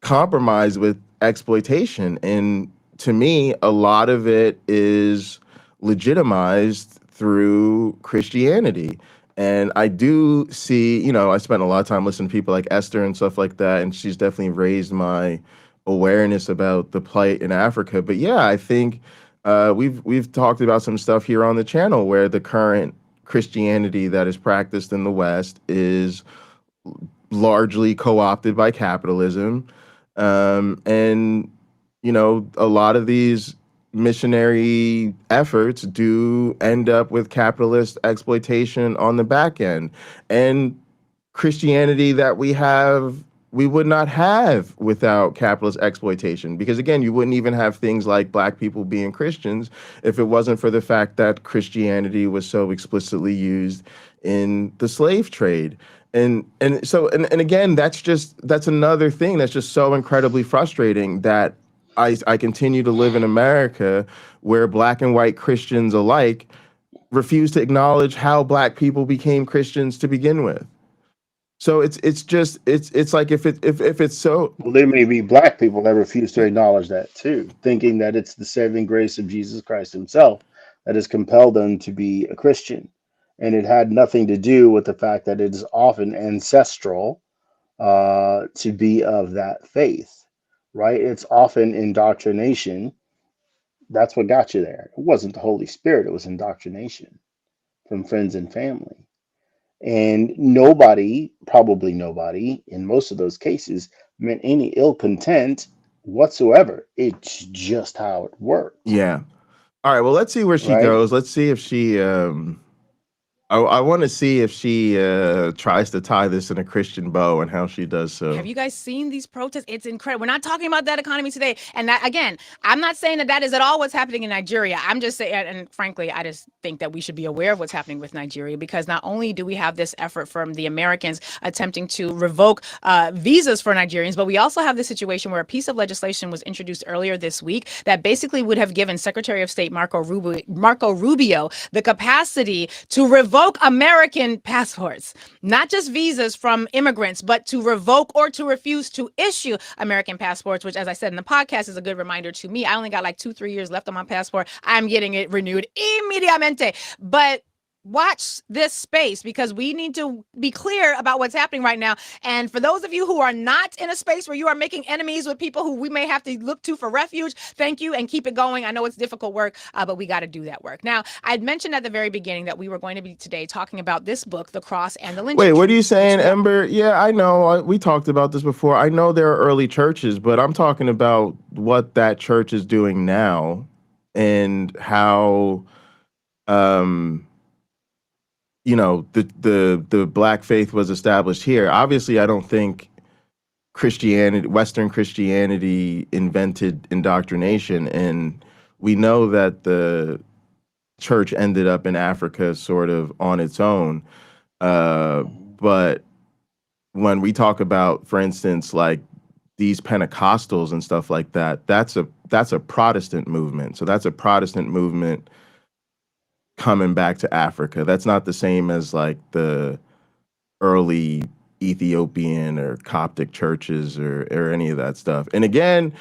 compromised with exploitation. And to me, a lot of it is legitimized through Christianity. And I do see, I spent a lot of time listening to people like Esther and stuff like that, and she's definitely raised my awareness about the plight in Africa. But yeah, I think we've talked about some stuff here on the channel where the current Christianity that is practiced in the West is largely co-opted by capitalism. And, you know, a lot of these missionary efforts do end up with capitalist exploitation on the back end. And Christianity that we would not have without capitalist exploitation. Because again, you wouldn't even have things like Black people being Christians if it wasn't for the fact that Christianity was so explicitly used in the slave trade. And again, that's another thing that's just so incredibly frustrating, that I continue to live in America where Black and white Christians alike refuse to acknowledge how Black people became Christians to begin with. So it's like if it's so. Well, there may be Black people that refuse to acknowledge that too, thinking that it's the saving grace of Jesus Christ himself that has compelled them to be a Christian. And it had nothing to do with the fact that it is often ancestral to be of that faith, right? It's often indoctrination. That's what got you there. It wasn't the Holy Spirit, it was indoctrination from friends and family. And nobody, probably nobody, in most of those cases, meant any ill content whatsoever. It's just how it worked. Yeah. All right. Well, let's see where she Right? goes. Let's see if she. I want to see if she tries to tie this in a Christian bow and how she does so. Have you guys seen these protests? It's incredible. We're not talking about that economy today. And that, again, I'm not saying that is at all what's happening in Nigeria. I'm just saying, and frankly, I just think that we should be aware of what's happening with Nigeria, because not only do we have this effort from the Americans attempting to revoke visas for Nigerians, but we also have this situation where a piece of legislation was introduced earlier this week that basically would have given Secretary of State Marco Rubio the capacity to revoke American passports, not just visas from immigrants, but to revoke or to refuse to issue American passports, which, as I said in the podcast, is a good reminder to me. I only got like 2-3 years left on my passport. I'm getting it renewed immediatamente. But watch this space, because we need to be clear about what's happening right now. And for those of you who are not in a space where you are making enemies with people who we may have to look to for refuge, thank you, and keep it going. I know it's difficult work, but we got to do that work. Now, I'd mentioned at the very beginning that we were going to be today talking about this book, The Cross and the Lynching Wait, what are Tree, you saying, which Ember? Yeah, I know. We talked about this before. I know there are early churches, but I'm talking about what that church is doing now and how, you know, the Black faith was established here. Obviously, I don't think Western Christianity invented indoctrination, and we know that the church ended up in Africa sort of on its own. But when we talk about, for instance, like these Pentecostals and stuff like that, that's a Protestant movement. So that's a Protestant movement coming back to Africa. That's not the same as like the early Ethiopian or Coptic churches or any of that stuff. And again,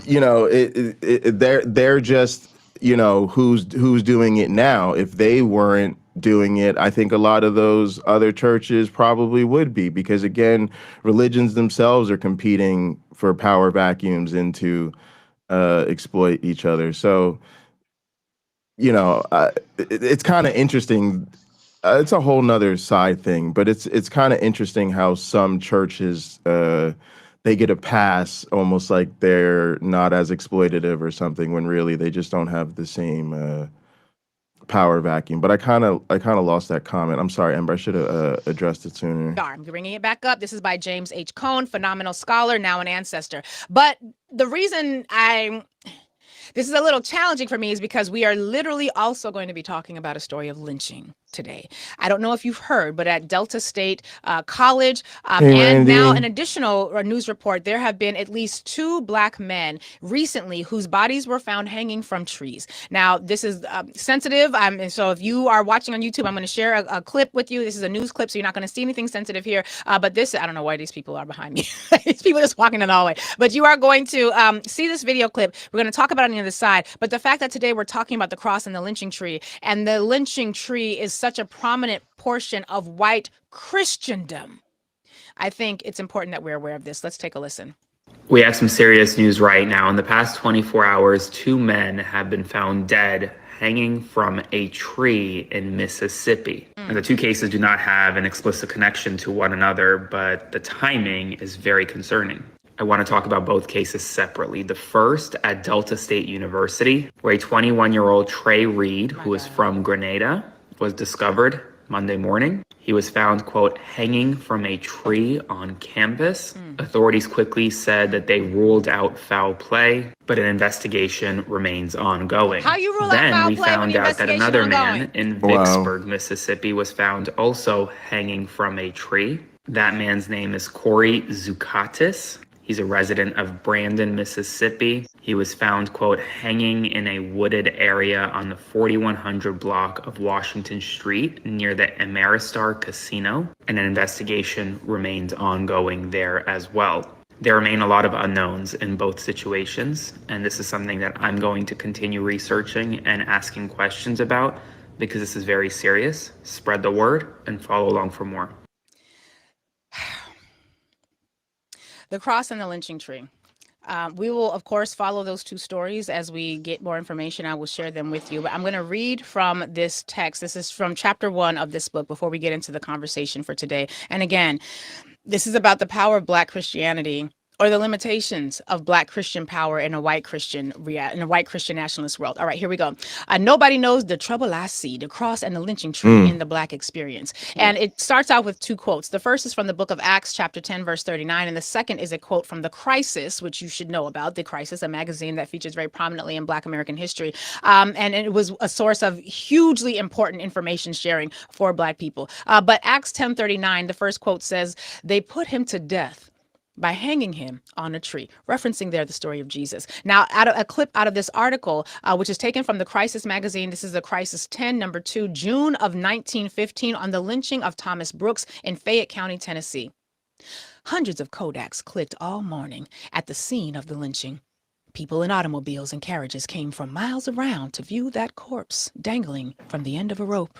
they're just, you know, who's doing it now. If they weren't doing it, I think a lot of those other churches probably would be, because again, religions themselves are competing for power vacuums and to exploit each other. So, you know, it's kind of interesting. It's a whole nother side thing, but it's kind of interesting how some churches they get a pass, almost like they're not as exploitative or something, when really they just don't have the same power vacuum. But I kind of lost that comment. I'm sorry, Ember. I should have addressed it sooner. I'm bringing it back up. This is by James H. Cone, phenomenal scholar, now an ancestor. But the reason this is a little challenging for me is because we are literally also going to be talking about a story of lynching today. I don't know if you've heard, but at Delta State College, and now an additional news report, there have been at least 2 Black men recently whose bodies were found hanging from trees. Now, this is sensitive, and so if you are watching on YouTube, I'm going to share a clip with you. This is a news clip, so you're not going to see anything sensitive here, but this, I don't know why these people are behind me. These people just walking in the hallway. But you are going to see this video clip. We're going to talk about it on the other side, but the fact that today we're talking about the cross and the lynching tree, and the lynching tree is such a prominent portion of white Christendom, I think it's important that we're aware of this. Let's take a listen. We have some serious news right now. In the past 24 hours, 2 men have been found dead hanging from a tree in Mississippi. And the two cases do not have an explicit connection to one another, but the timing is very concerning. I want to talk about both cases separately. The first at Delta State University, where a 21-year-old Trey Reed, who is from Grenada, was discovered Monday morning. He was found, quote, hanging from a tree on campus. Authorities quickly said that they ruled out foul play, but an investigation remains ongoing. How you rule out Then foul we play when found the out that investigation another man ongoing? in Wow. Vicksburg, Mississippi, was found also hanging from a tree. That man's name is Corey Zukatis. He's a resident of Brandon, Mississippi. He was found, quote, hanging in a wooded area on the 4100 block of Washington Street near the Ameristar Casino, and an investigation remains ongoing there as well. There remain a lot of unknowns in both situations, and this is something that I'm going to continue researching and asking questions about because this is very serious. Spread the word and follow along for more. The cross and the lynching tree. We will, of course, follow those two stories as we get more information. I will share them with you. But I'm going to read from this text. This is from chapter 1 of this book before we get into the conversation for today. And again, this is about the power of Black Christianity, or the limitations of Black Christian power in a white Christian nationalist world. All right, here we go. Nobody knows the trouble I see, the cross and the lynching tree in the Black experience. And it starts out with two quotes. The first is from the book of Acts, chapter 10, verse 39. And the second is a quote from The Crisis, which you should know about. The Crisis, a magazine that features very prominently in Black American history. And it was a source of hugely important information sharing for Black people. But Acts 10:39, the first quote says, "They put him to death by hanging him on a tree," referencing there the story of Jesus. Now, a clip out of this article, which is taken from The Crisis magazine. This is The Crisis 10, number 2, June of 1915, on the lynching of Thomas Brooks in Fayette County, Tennessee. Hundreds of Kodaks clicked all morning at the scene of the lynching. People in automobiles and carriages came from miles around to view that corpse dangling from the end of a rope.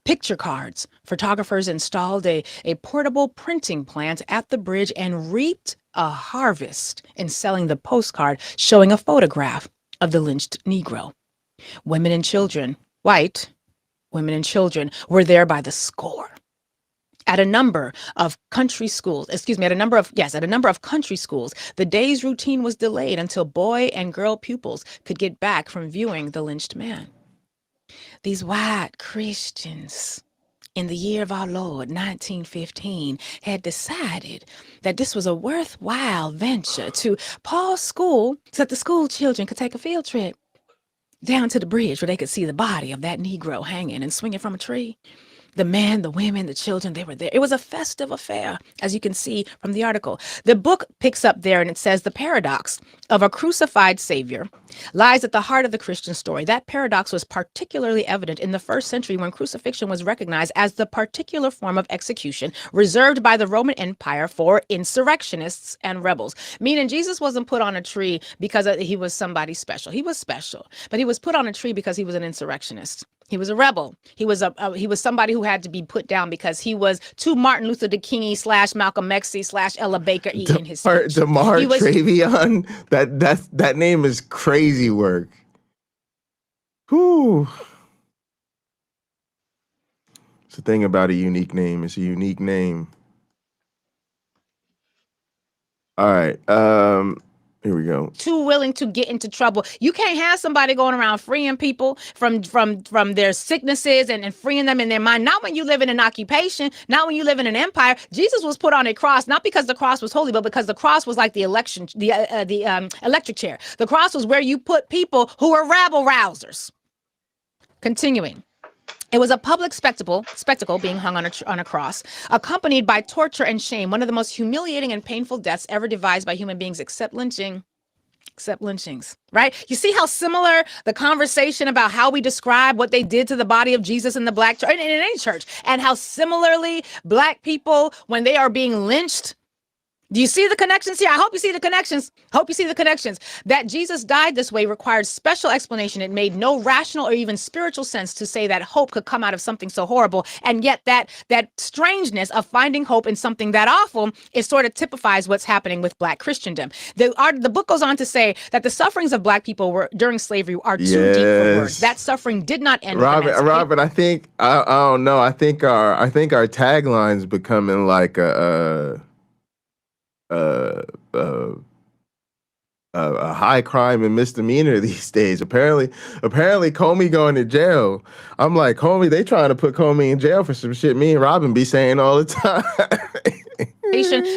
Picture cards. Photographers installed a portable printing plant at the bridge and reaped a harvest in selling the postcard showing a photograph of the lynched Negro. Women and children, white women and children, were there by the score. At a number of country schools, the day's routine was delayed until boy and girl pupils could get back from viewing the lynched man. These white Christians in the year of our Lord, 1915, had decided that this was a worthwhile venture to pause school so that the school children could take a field trip down to the bridge where they could see the body of that Negro hanging and swinging from a tree. The men, the women, the children, they were there. It was a festive affair, as you can see from the article. The book picks up there and it says the paradox of a crucified Savior lies at the heart of the Christian story. That paradox was particularly evident in the first century when crucifixion was recognized as the particular form of execution reserved by the Roman Empire for insurrectionists and rebels. Meaning Jesus wasn't put on a tree because he was somebody special. He was special, but he was put on a tree because he was an insurrectionist. He was a rebel. He was somebody who had to be put down because he was too Martin Luther King / Malcolm X / Ella Baker in his speech. DeMar He was- Travion. That name is crazy work. Whew. It's the thing about a unique name. It's a unique name. All right. Here we go. Too willing to get into trouble. You can't have somebody going around freeing people from their sicknesses and freeing them in their mind. Not when you live in an occupation, not when you live in an empire. Jesus was put on a cross, not because the cross was holy, but because the cross was like the electric chair. The cross was where you put people who were rabble rousers. Continuing. It was a public spectacle being hung on a cross, accompanied by torture and shame, one of the most humiliating and painful deaths ever devised by human beings, except lynchings, right? You see how similar the conversation about how we describe what they did to the body of Jesus in the Black church, in any church, and how similarly Black people, when they are being lynched, Do you see the connections here? I hope you see the connections. Hope you see the connections. That Jesus died this way required special explanation. It made no rational or even spiritual sense to say that hope could come out of something so horrible. And yet that strangeness of finding hope in something that awful, it sort of typifies what's happening with Black Christendom. The book goes on to say that the sufferings of Black people were during slavery are too deep for words. That suffering did not end with emancipation. Robert, I think I don't know. I think our tagline's becoming like a high crime and misdemeanor these days. Apparently, Comey going to jail. I'm like, Comey, they trying to put Comey in jail for some shit me and Robin be saying all the time.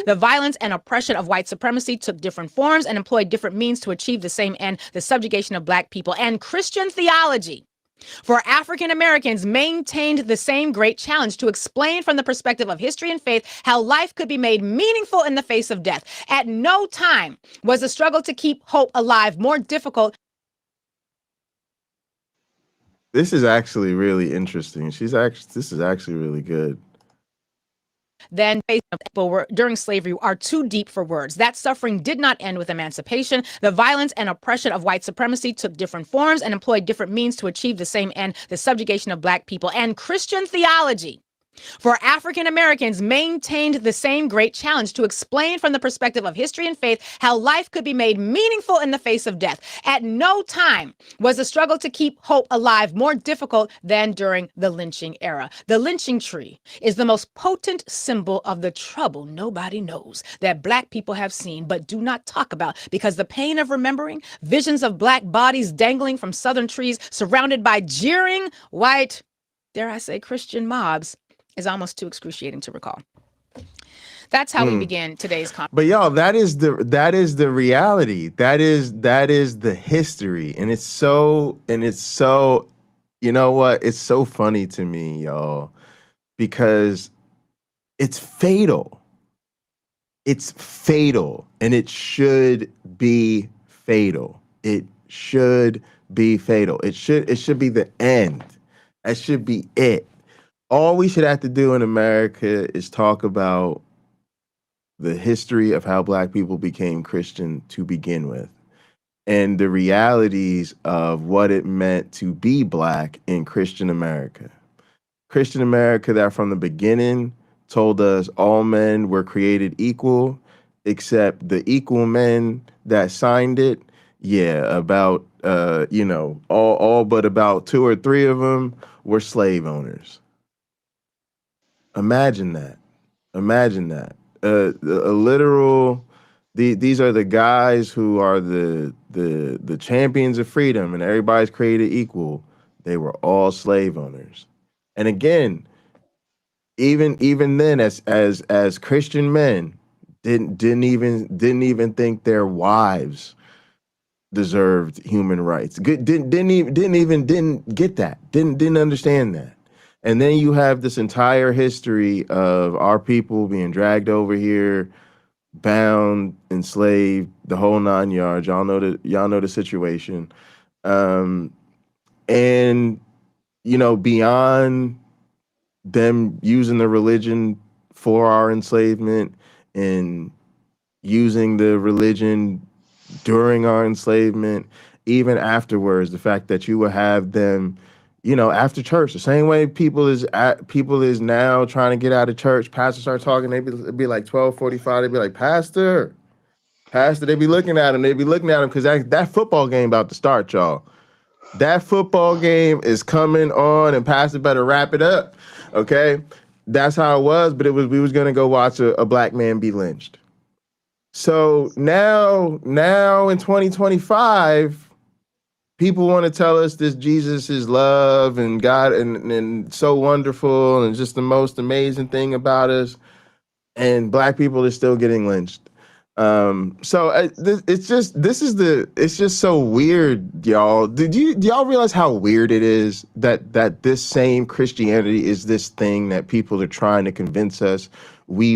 The violence and oppression of white supremacy took different forms and employed different means to achieve the same end, the subjugation of Black people. And Christian theology for African Americans maintained the same great challenge to explain from the perspective of history and faith how life could be made meaningful in the face of death. At no time was the struggle to keep hope alive more difficult. This is actually really interesting. This is actually really good. Then people were during slavery are too deep for words. That suffering did not end with emancipation. The violence and oppression of white supremacy took different forms and employed different means to achieve the same end, the subjugation of Black people. And Christian theology for African Americans maintained the same great challenge to explain from the perspective of history and faith how life could be made meaningful in the face of death. At no time was the struggle to keep hope alive more difficult than during the lynching era. The lynching tree is the most potent symbol of the trouble nobody knows that Black people have seen but do not talk about, because the pain of remembering visions of Black bodies dangling from southern trees surrounded by jeering white, dare I say, Christian mobs is almost too excruciating to recall. That's how we begin today's conversation. But y'all, that is the reality. That is the history. And it's so, you know what? It's so funny to me, y'all, because it's fatal. It's fatal, and it should be fatal. It should be fatal. It should be the end. That should be it. All we should have to do in America is talk about the history of how Black people became Christian to begin with, and the realities of what it meant to be Black in Christian America. Christian America that from the beginning told us all men were created equal, except the equal men that signed it, about, all but about 2 or 3 of them were slave owners. Imagine that. A literal. These are the guys who are the champions of freedom, and everybody's created equal. They were all slave owners. And again, even then, as Christian men, didn't even think their wives deserved human rights. Didn't get that. Didn't understand that. And then you have this entire history of our people being dragged over here, bound, enslaved, the whole 9 yards. Y'all know the situation. And beyond them using the religion for our enslavement and using the religion during our enslavement, even afterwards, the fact that you would have them, after church, the same way people is now trying to get out of church. Pastor start talking, it'd be like 12:45. They'd be like, Pastor. They'd be looking at him. Because that football game about to start, y'all. That football game is coming on, and Pastor better wrap it up. Okay, that's how it was. But we was gonna go watch a Black man be lynched. So now in 2025. People want to tell us this Jesus is love and God and so wonderful and just the most amazing thing about us, and Black people are still getting lynched. It's just so weird, y'all. Do y'all realize how weird it is that this same Christianity is this thing that people are trying to convince us we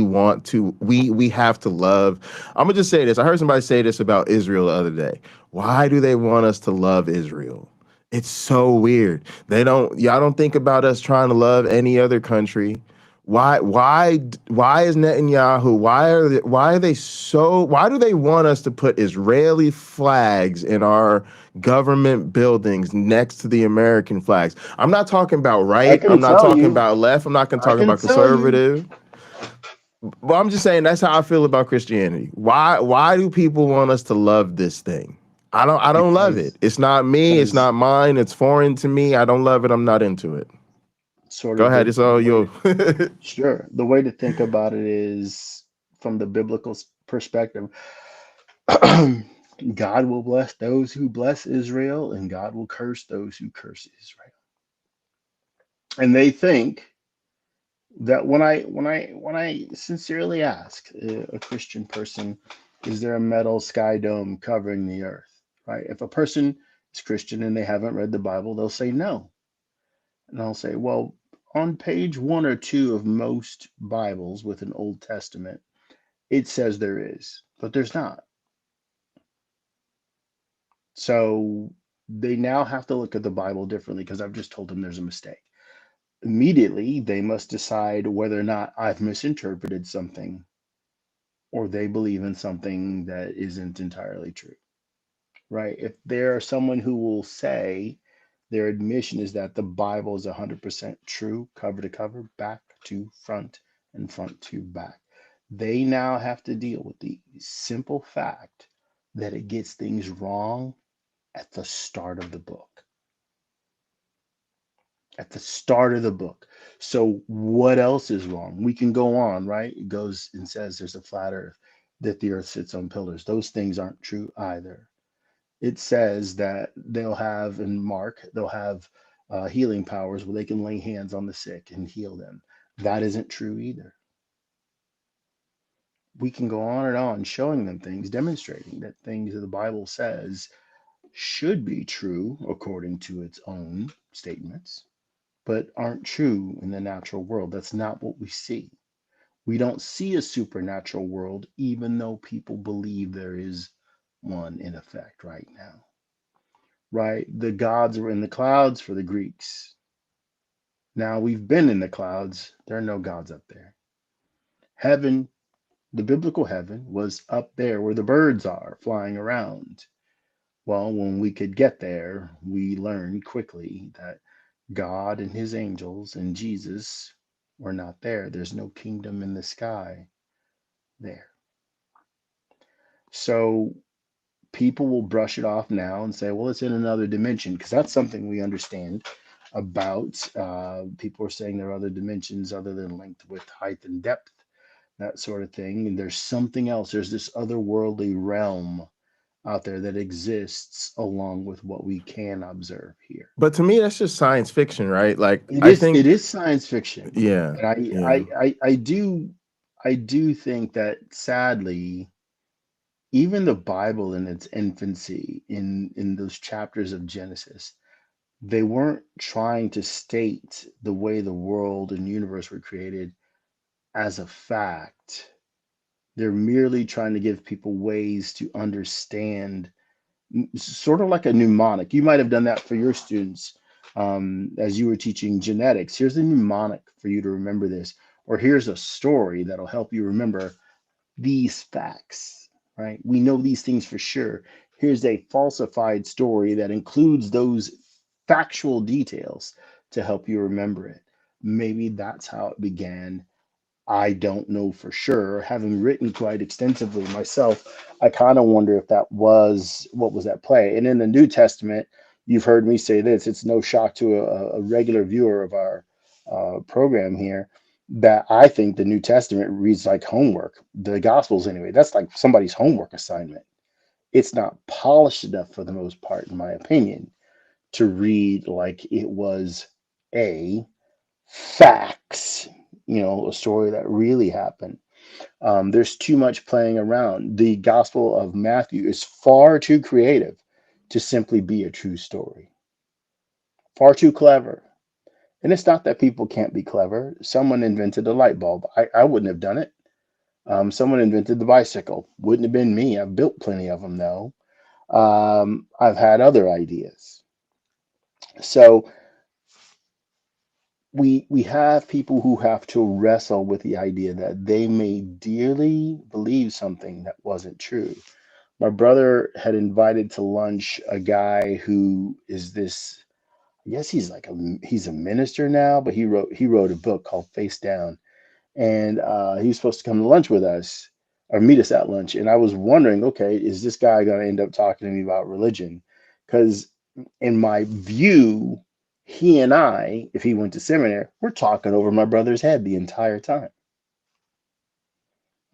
have to love? I'm gonna just say this. I heard somebody say this about Israel the other day. Why do they want us to love Israel? It's so weird. Y'all don't think about us trying to love any other country. Why is Netanyahu? Why do they want us to put Israeli flags in our government buildings next to the American flags? I'm not talking about I right. can I'm not tell talking you. about left. I'm not going to I talk can about tell you. conservative. Well, I'm just saying that's how I feel about Christianity. Why do people want us to love this thing? I don't love it. Because It's not me, it's because not mine, it's foreign to me. I don't love it. I'm not into it. sort Go of ahead, it's all the way you. to sure the way to think about it is from the biblical perspective. God will bless those who bless Israel, and God will curse those who curse Israel. And they think that when I sincerely ask a Christian person, is there a metal sky dome covering the earth? Right? If a person is Christian and they haven't read the Bible, they'll say no. And I'll say, well, on page 1 or 2 of most Bibles with an Old Testament, it says there is, but there's not. So they now have to look at the Bible differently because I've just told them there's a mistake. Immediately, they must decide whether or not I've misinterpreted something or they believe in something that isn't entirely true, right? If there are someone who will say their admission is that the Bible is 100% true, cover to cover, back to front, and front to back, they now have to deal with the simple fact that it gets things wrong at the start of the book. At the start of the book. So what else is wrong? We can go on, right? It goes and says there's a flat earth, that the earth sits on pillars. Those things aren't true either. It says that they'll have, in Mark, they'll have healing powers where they can lay hands on the sick and heal them. That isn't true either. We can go on and on showing them things, demonstrating that things that the Bible says should be true according to its own statements, but aren't true in the natural world. That's not what we see. We don't see a supernatural world, even though people believe there is one in effect right now. Right? The gods were in the clouds for the Greeks. Now we've been in the clouds. There are no gods up there. Heaven, the biblical heaven, was up there where the birds are flying around. Well, when we could get there, we learned quickly that God and his angels and Jesus were not there. There's no kingdom in the sky there. So people will brush it off now and say, well, it's in another dimension, because that's something we understand about. People are saying there are other dimensions other than length, width, height, and depth, that sort of thing. And there's something else. There's this otherworldly realm out there that exists along with what we can observe here. But to me, that's just science fiction, right? Like It I is it think, is science fiction. yeah, And yeah. I do think that sadly, even the Bible in its infancy, in those chapters of Genesis, they weren't trying to state the way the world and universe were created as a fact. They're merely trying to give people ways to understand, sort of like a mnemonic. You might have done that for your students as you were teaching genetics. Here's a mnemonic for you to remember this, or here's a story that'll help you remember these facts, right? We know these things for sure. Here's a falsified story that includes those factual details to help you remember it. Maybe that's how it began. I don't know for sure. Having written quite extensively myself, I kind of wonder if that was what was at play. And in the New Testament, you've heard me say this. It's no shock to a regular viewer of our program here that I think the New Testament reads like homework. The Gospels, anyway, that's like somebody's homework assignment. It's not polished enough for the most part, in my opinion, to read like it was a facts, a story that really happened. There's too much playing around. The Gospel of Matthew is far too creative to simply be a true story, far too clever. And it's not that people can't be clever. Someone invented a light bulb. I wouldn't have done it. Someone invented the bicycle. Wouldn't have been me. I've built plenty of them, though. I've had other ideas. So we have people who have to wrestle with the idea that they may dearly believe something that wasn't true. My brother had invited to lunch a guy who is this, I guess he's a minister now, but he wrote a book called Face Down, and he was supposed to come to lunch with us or meet us at lunch. And I was wondering, okay, is this guy going to end up talking to me about religion? Because in my view, he and I, if he went to seminary, we're talking over my brother's head the entire time.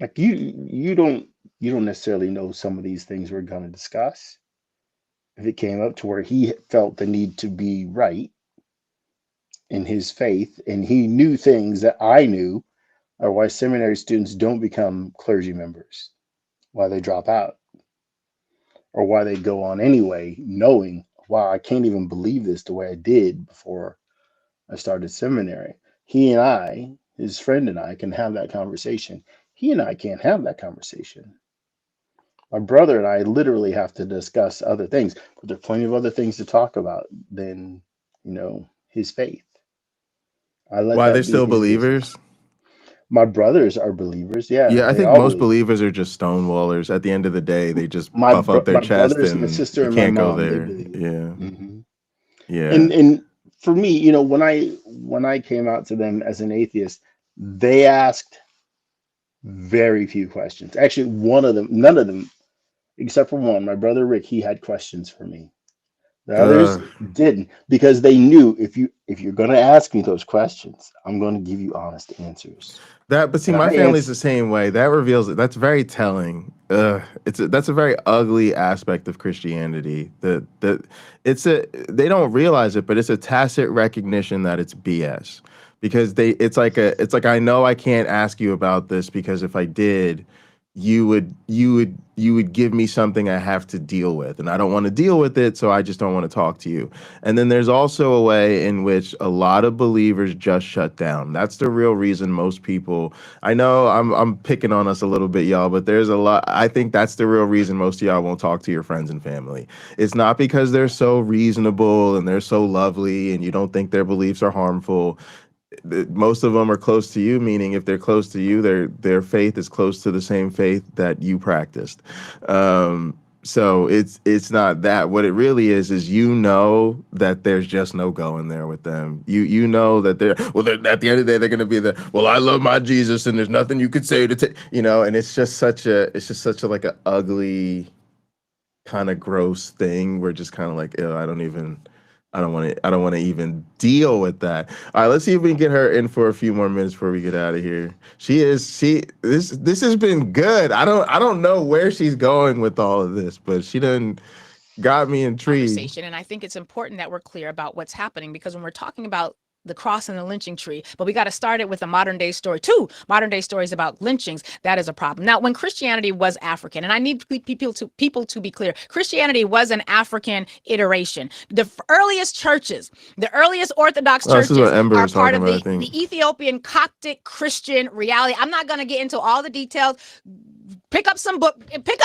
Like you don't necessarily know some of these things we're going to discuss. If it came up to where he felt the need to be right in his faith and he knew things that I knew, or why seminary students don't become clergy members, why they drop out, or why they go on anyway, knowing, wow, I can't even believe this the way I did before I started seminary. He and I, his friend and I, can have that conversation. He and I can't have that conversation. My brother and I literally have to discuss other things, but there are plenty of other things to talk about than, his faith. I let Why they're that be still his business. believers? My brothers are believers. Yeah, Yeah, I they think all most believe. believers are just stonewallers. At the end of the day, they just My puff up bro- their my chest brothers, my and sister, you and my can't go mom, they there. believe. Yeah, Hmm. yeah. And for me, when I came out to them as an atheist, they asked very few questions. Actually, one of them, none of them, except for one, my brother Rick, he had questions for me. The others Uh, didn't, because they knew if you're going to ask me those questions, I'm going to give you honest answers. but see, And my I family's answer. the same way. That reveals it. That's very telling. That's a very ugly aspect of Christianity. They don't realize it, but it's a tacit recognition that it's BS because it's like I know I can't ask you about this because if I did, you would give me something I have to deal with, and I don't want to deal with it, so I just don't want to talk to you. And then there's also a way in which a lot of believers just shut down. That's the real reason most people. I know I'm picking on us a little bit, y'all, but there's a lot. I think that's the real reason most of y'all won't talk to your friends and family. It's not because they're so reasonable and they're so lovely and you don't think their beliefs are harmful. Most of them are close to you, meaning if they're close to you, their faith is close to the same faith that you practiced. So it's not that. What it really is that there's just no going there with them. You know that they're at the end of the day they're gonna be well, I love my Jesus and there's nothing you could say to take, and it's just such a like a ugly kind of gross thing. We're just kind of like, ew, I don't want to even deal with that. All right, let's see if we can get her in for a few more minutes before we get out of here. This has been good. I don't know where she's going with all of this, but she done got me intrigued. Conversation. And I think it's important that we're clear about what's happening, because when we're talking about the cross and the lynching tree, but we got to start it with a modern day story too. Modern day stories about lynchings. That is a problem. Now, when Christianity was African, and I need people to be clear, Christianity was an African iteration. The earliest churches, the earliest Orthodox Oh, this is churches what Ember are was part talking of about, I the think. Ethiopian Coptic Christian reality. I'm not going to get into all the details. Pick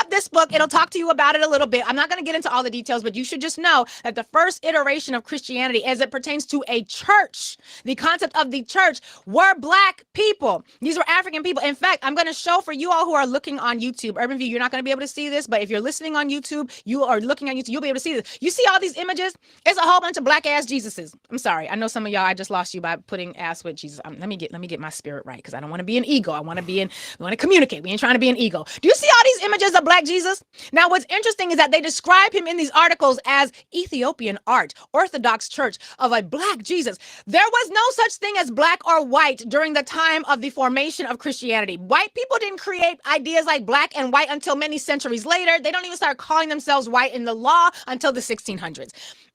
up this book. It'll talk to you about it a little bit. I'm not going to get into all the details, but you should just know that the first iteration of Christianity, as it pertains to a church, the concept of the church, were Black people. These were African people. In fact, I'm going to show for you all who are looking on YouTube, Urban View, you're not going to be able to see this, but if you're listening on YouTube, you are looking on YouTube, you'll be able to see this. You see all these images? It's a whole bunch of Black ass Jesuses. I'm sorry. I know some of y'all, I just lost you by putting ass with Jesus. Let me get my spirit right, because I don't want to be an ego. I want to communicate. We ain't trying to be an ego. Do you see all these images of Black Jesus? Now, what's interesting is that they describe him in these articles as Ethiopian art, Orthodox Church of a Black Jesus. There was no such thing as Black or white during the time of the formation of Christianity. White people didn't create ideas like Black and white until many centuries later. They don't even start calling themselves white in the law until the 1600s.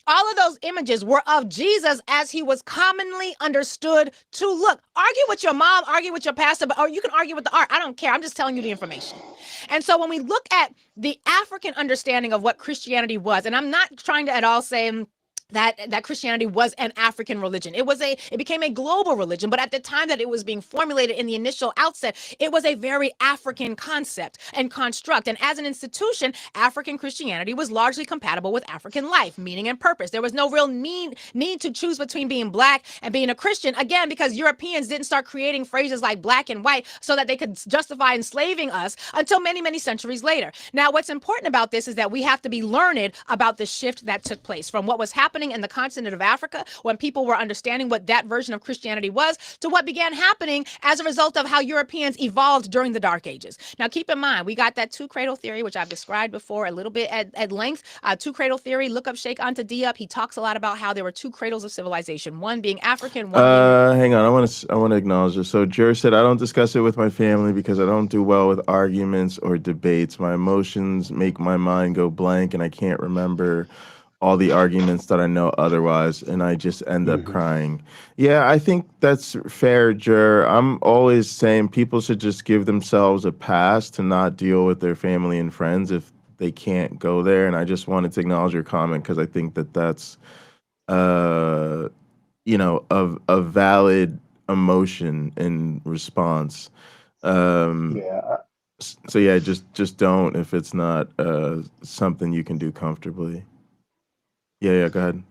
All of those images were of Jesus as he was commonly understood to look. Argue with your mom, argue with your pastor, or you can argue with the art. I don't care. I'm just telling you the information. And so when we look at the African understanding of what Christianity was, and I'm not trying to at all say that Christianity was an African religion. It became a global religion, but at the time that it was being formulated in the initial outset, it was a very African concept and construct. And as an institution, African Christianity was largely compatible with African life, meaning and purpose. There was no real need to choose between being black and being a Christian, again, because Europeans didn't start creating phrases like black and white so that they could justify enslaving us until many, many centuries later. Now, what's important about this is that we have to be learned about the shift that took place from what was happening in the continent of Africa when people were understanding what that version of Christianity was to what began happening as a result of how Europeans evolved during the Dark Ages. Now, keep in mind, we got that two cradle theory, which I've described before a little bit at length. Two cradle theory, look up Sheikh Anta Diop. He talks a lot about how there were two cradles of civilization, one being African, one being... Hang on, I want to acknowledge this. So Jer said, I don't discuss it with my family because I don't do well with arguments or debates. My emotions make my mind go blank and I can't remember all the arguments that I know otherwise, and I just end up crying. Yeah, I think that's fair, Jer. I'm always saying people should just give themselves a pass to not deal with their family and friends if they can't go there. And I just wanted to acknowledge your comment because I think that that's you know, a valid emotion and response. Yeah, So yeah, just don't if it's not something you can do comfortably. Yeah, go ahead.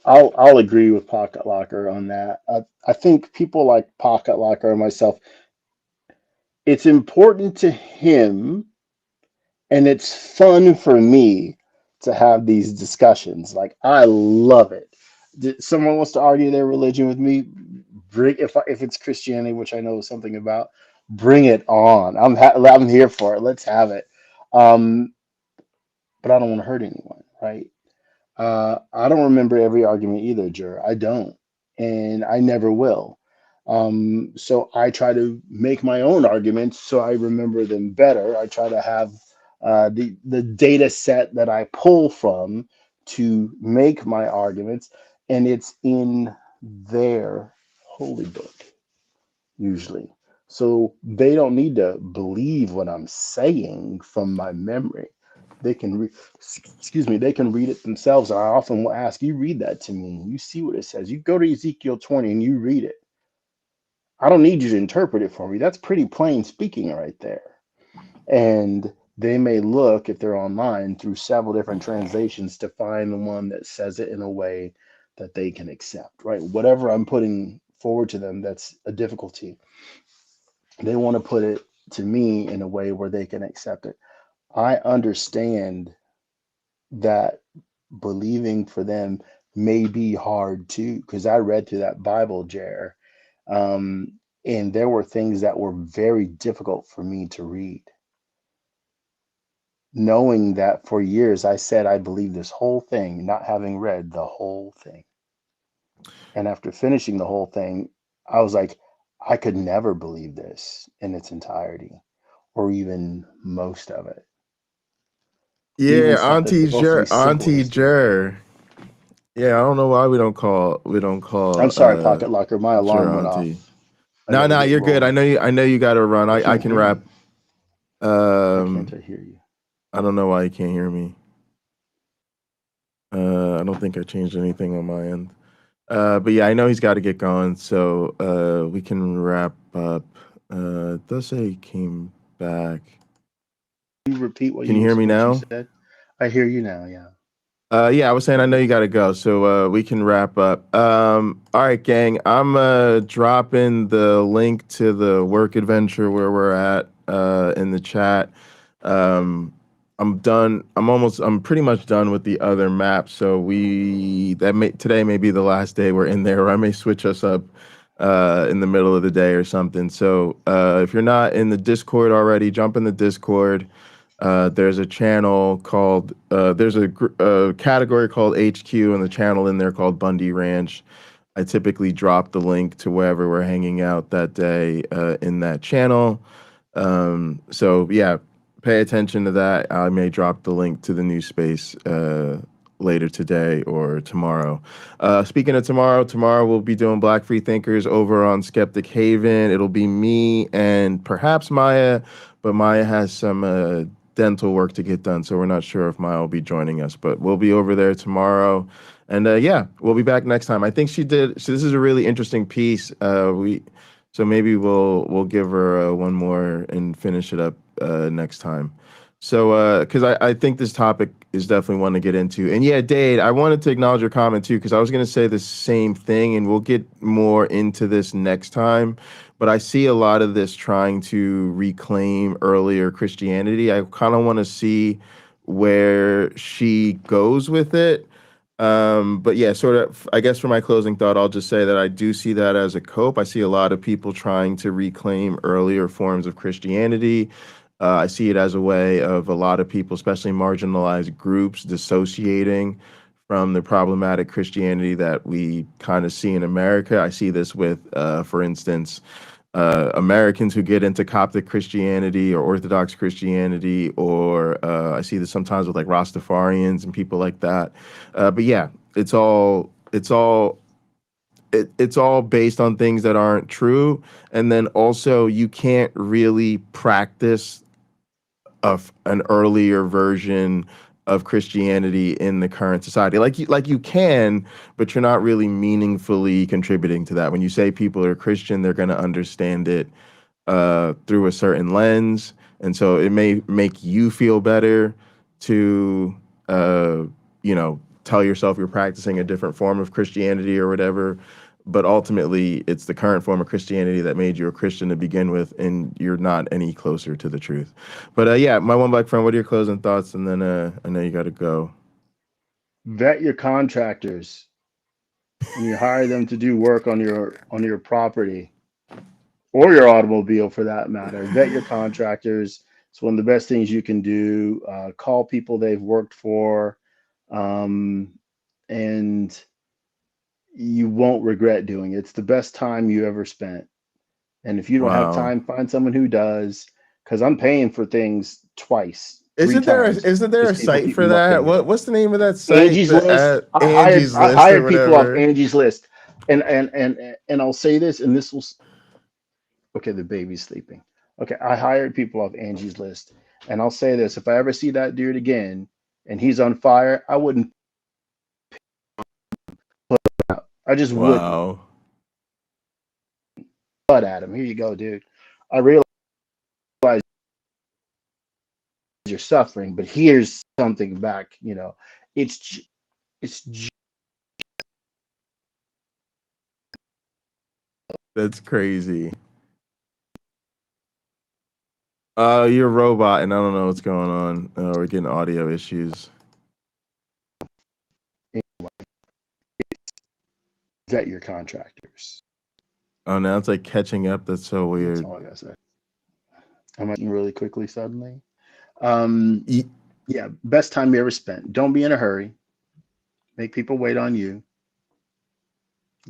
I'll agree with Pocket Locker on that. I think people like Pocket Locker and myself, it's important to him and it's fun for me to have these discussions. Like I love it. Someone wants to argue their religion with me, bring if it's Christianity, which I know something about, bring it on. I'm here for it. Let's have it. Um, but I don't want to hurt anyone, right? I don't remember every argument either, Jer. I don't, and I never will. So I try to make my own arguments so I remember them better. I try to have the data set that I pull from to make my arguments, and it's in their holy book usually. So they don't need to believe what I'm saying from my memory. They can excuse me, they can read it themselves. And I often will ask, you read that to me. You see what it says. You go to Ezekiel 20 and you read it. I don't need you to interpret it for me. That's pretty plain speaking right there. And they may look, if they're online, through several different translations to find the one that says it in a way that they can accept, right? Whatever I'm putting forward to them, that's a difficulty. They want to put it to me in a way where they can accept it. I understand that believing for them may be hard too, because I read through that Bible, Jer, and there were things that were very difficult for me to read. Knowing that for years I said I believed this whole thing, not having read the whole thing. And after finishing the whole thing, I was like, I could never believe this in its entirety, or even most of it. Even Yeah, stuff that's supposed to be simple Auntie history. Jer. Yeah, I don't know why we don't I'm call sorry, Pocket Locker. My Jer alarm went Auntie. off. I No, got to no, get you're good. rolling. I know you got to run. I I can't can hear wrap. you. Why can't Um, I hear you? I don't know why you can't hear me. I don't think I changed anything on my end. But yeah, I know he's got to get going, so we can wrap up. It does say he came back. Can you repeat what Can you hear me you now? said? I hear you now. Yeah. Yeah, I was saying I know you got to go, so we can wrap up. All right, gang, I'm dropping the link to the work adventure where we're at in the chat. I'm done. I'm pretty much done with the other map. So today may be the last day we're in there, or I may switch us up in the middle of the day or something. So if you're not in the Discord already, jump in the Discord. There's a channel called there's a category called HQ and the channel in there called Bundy Ranch. I typically drop the link to wherever we're hanging out that day in that channel. So yeah, pay attention to that. I may drop the link to the new space later today or tomorrow. Speaking of tomorrow we'll be doing Black Free Thinkers over on Skeptic Haven. It'll be me and perhaps Maya, but Maya has some dental work to get done, so we're not sure if Maya will be joining us, but we'll be over there tomorrow. And yeah, we'll be back next time. I think she did. So this is a really interesting piece. So maybe we'll give her one more and finish it up next time. So because I think this topic is definitely one to get into. And yeah, Dade, I wanted to acknowledge your comment too, because I was going to say the same thing, and we'll get more into this next time. But I see a lot of this trying to reclaim earlier Christianity. I kind of want to see where she goes with it. But yeah, sort of, I guess for my closing thought, I'll just say that I do see that as a cope. I see a lot of people trying to reclaim earlier forms of Christianity. I see it as a way of a lot of people, especially marginalized groups, dissociating from the problematic Christianity that we kind of see in America. I see this with, for instance, Americans who get into Coptic Christianity or Orthodox Christianity, or I see this sometimes with like Rastafarians and people like that. But yeah, it's all based on things that aren't true, and then also you can't really practice of an earlier version of Christianity in the current society. Like you can, but you're not really meaningfully contributing to that. When you say people are Christian, they're going to understand it through a certain lens, and so it may make you feel better to tell yourself you're practicing a different form of Christianity or whatever. But ultimately, it's the current form of Christianity that made you a Christian to begin with, and you're not any closer to the truth. But yeah, my one black friend, what are your closing thoughts? And then I know you got to go. Vet your contractors when you hire them to do work on your property or your automobile for that matter. Vet your contractors. It's one of the best things you can do. Call people they've worked for, and you won't regret doing it. It's the best time you ever spent. And if you don't have Wow. time, find someone who does, because I'm paying for things twice, three Isn't there times, a because people site keep for that? mucking it. What's the name of that site? Angie's List. Angie's I List or hired people off whatever. Angie's List, and I'll say this, and this will. Okay, the baby's sleeping. Okay, I hired people off Angie's List, and I'll say this: if I ever see that dude again, and he's on fire, I wouldn't. I just wouldn't. Wow. But at him, here you go, dude. I realize you're suffering, but here's something back. It's it's That's crazy. You're a robot, and I don't know what's going on. We're getting audio issues. vet your contractors. Oh, now it's like catching up. That's so That's weird. all I gotta say. I'm writing really quickly suddenly. Ye- Yeah, best time you ever spent. Don't be in a hurry. Make people wait on you.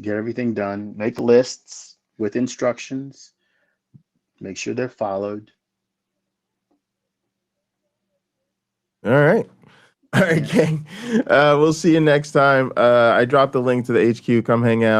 Get everything done. Make lists with instructions. Make sure they're followed. All right. All right, Yeah. gang. We'll see you next time. I dropped the link to the HQ. Come hang out.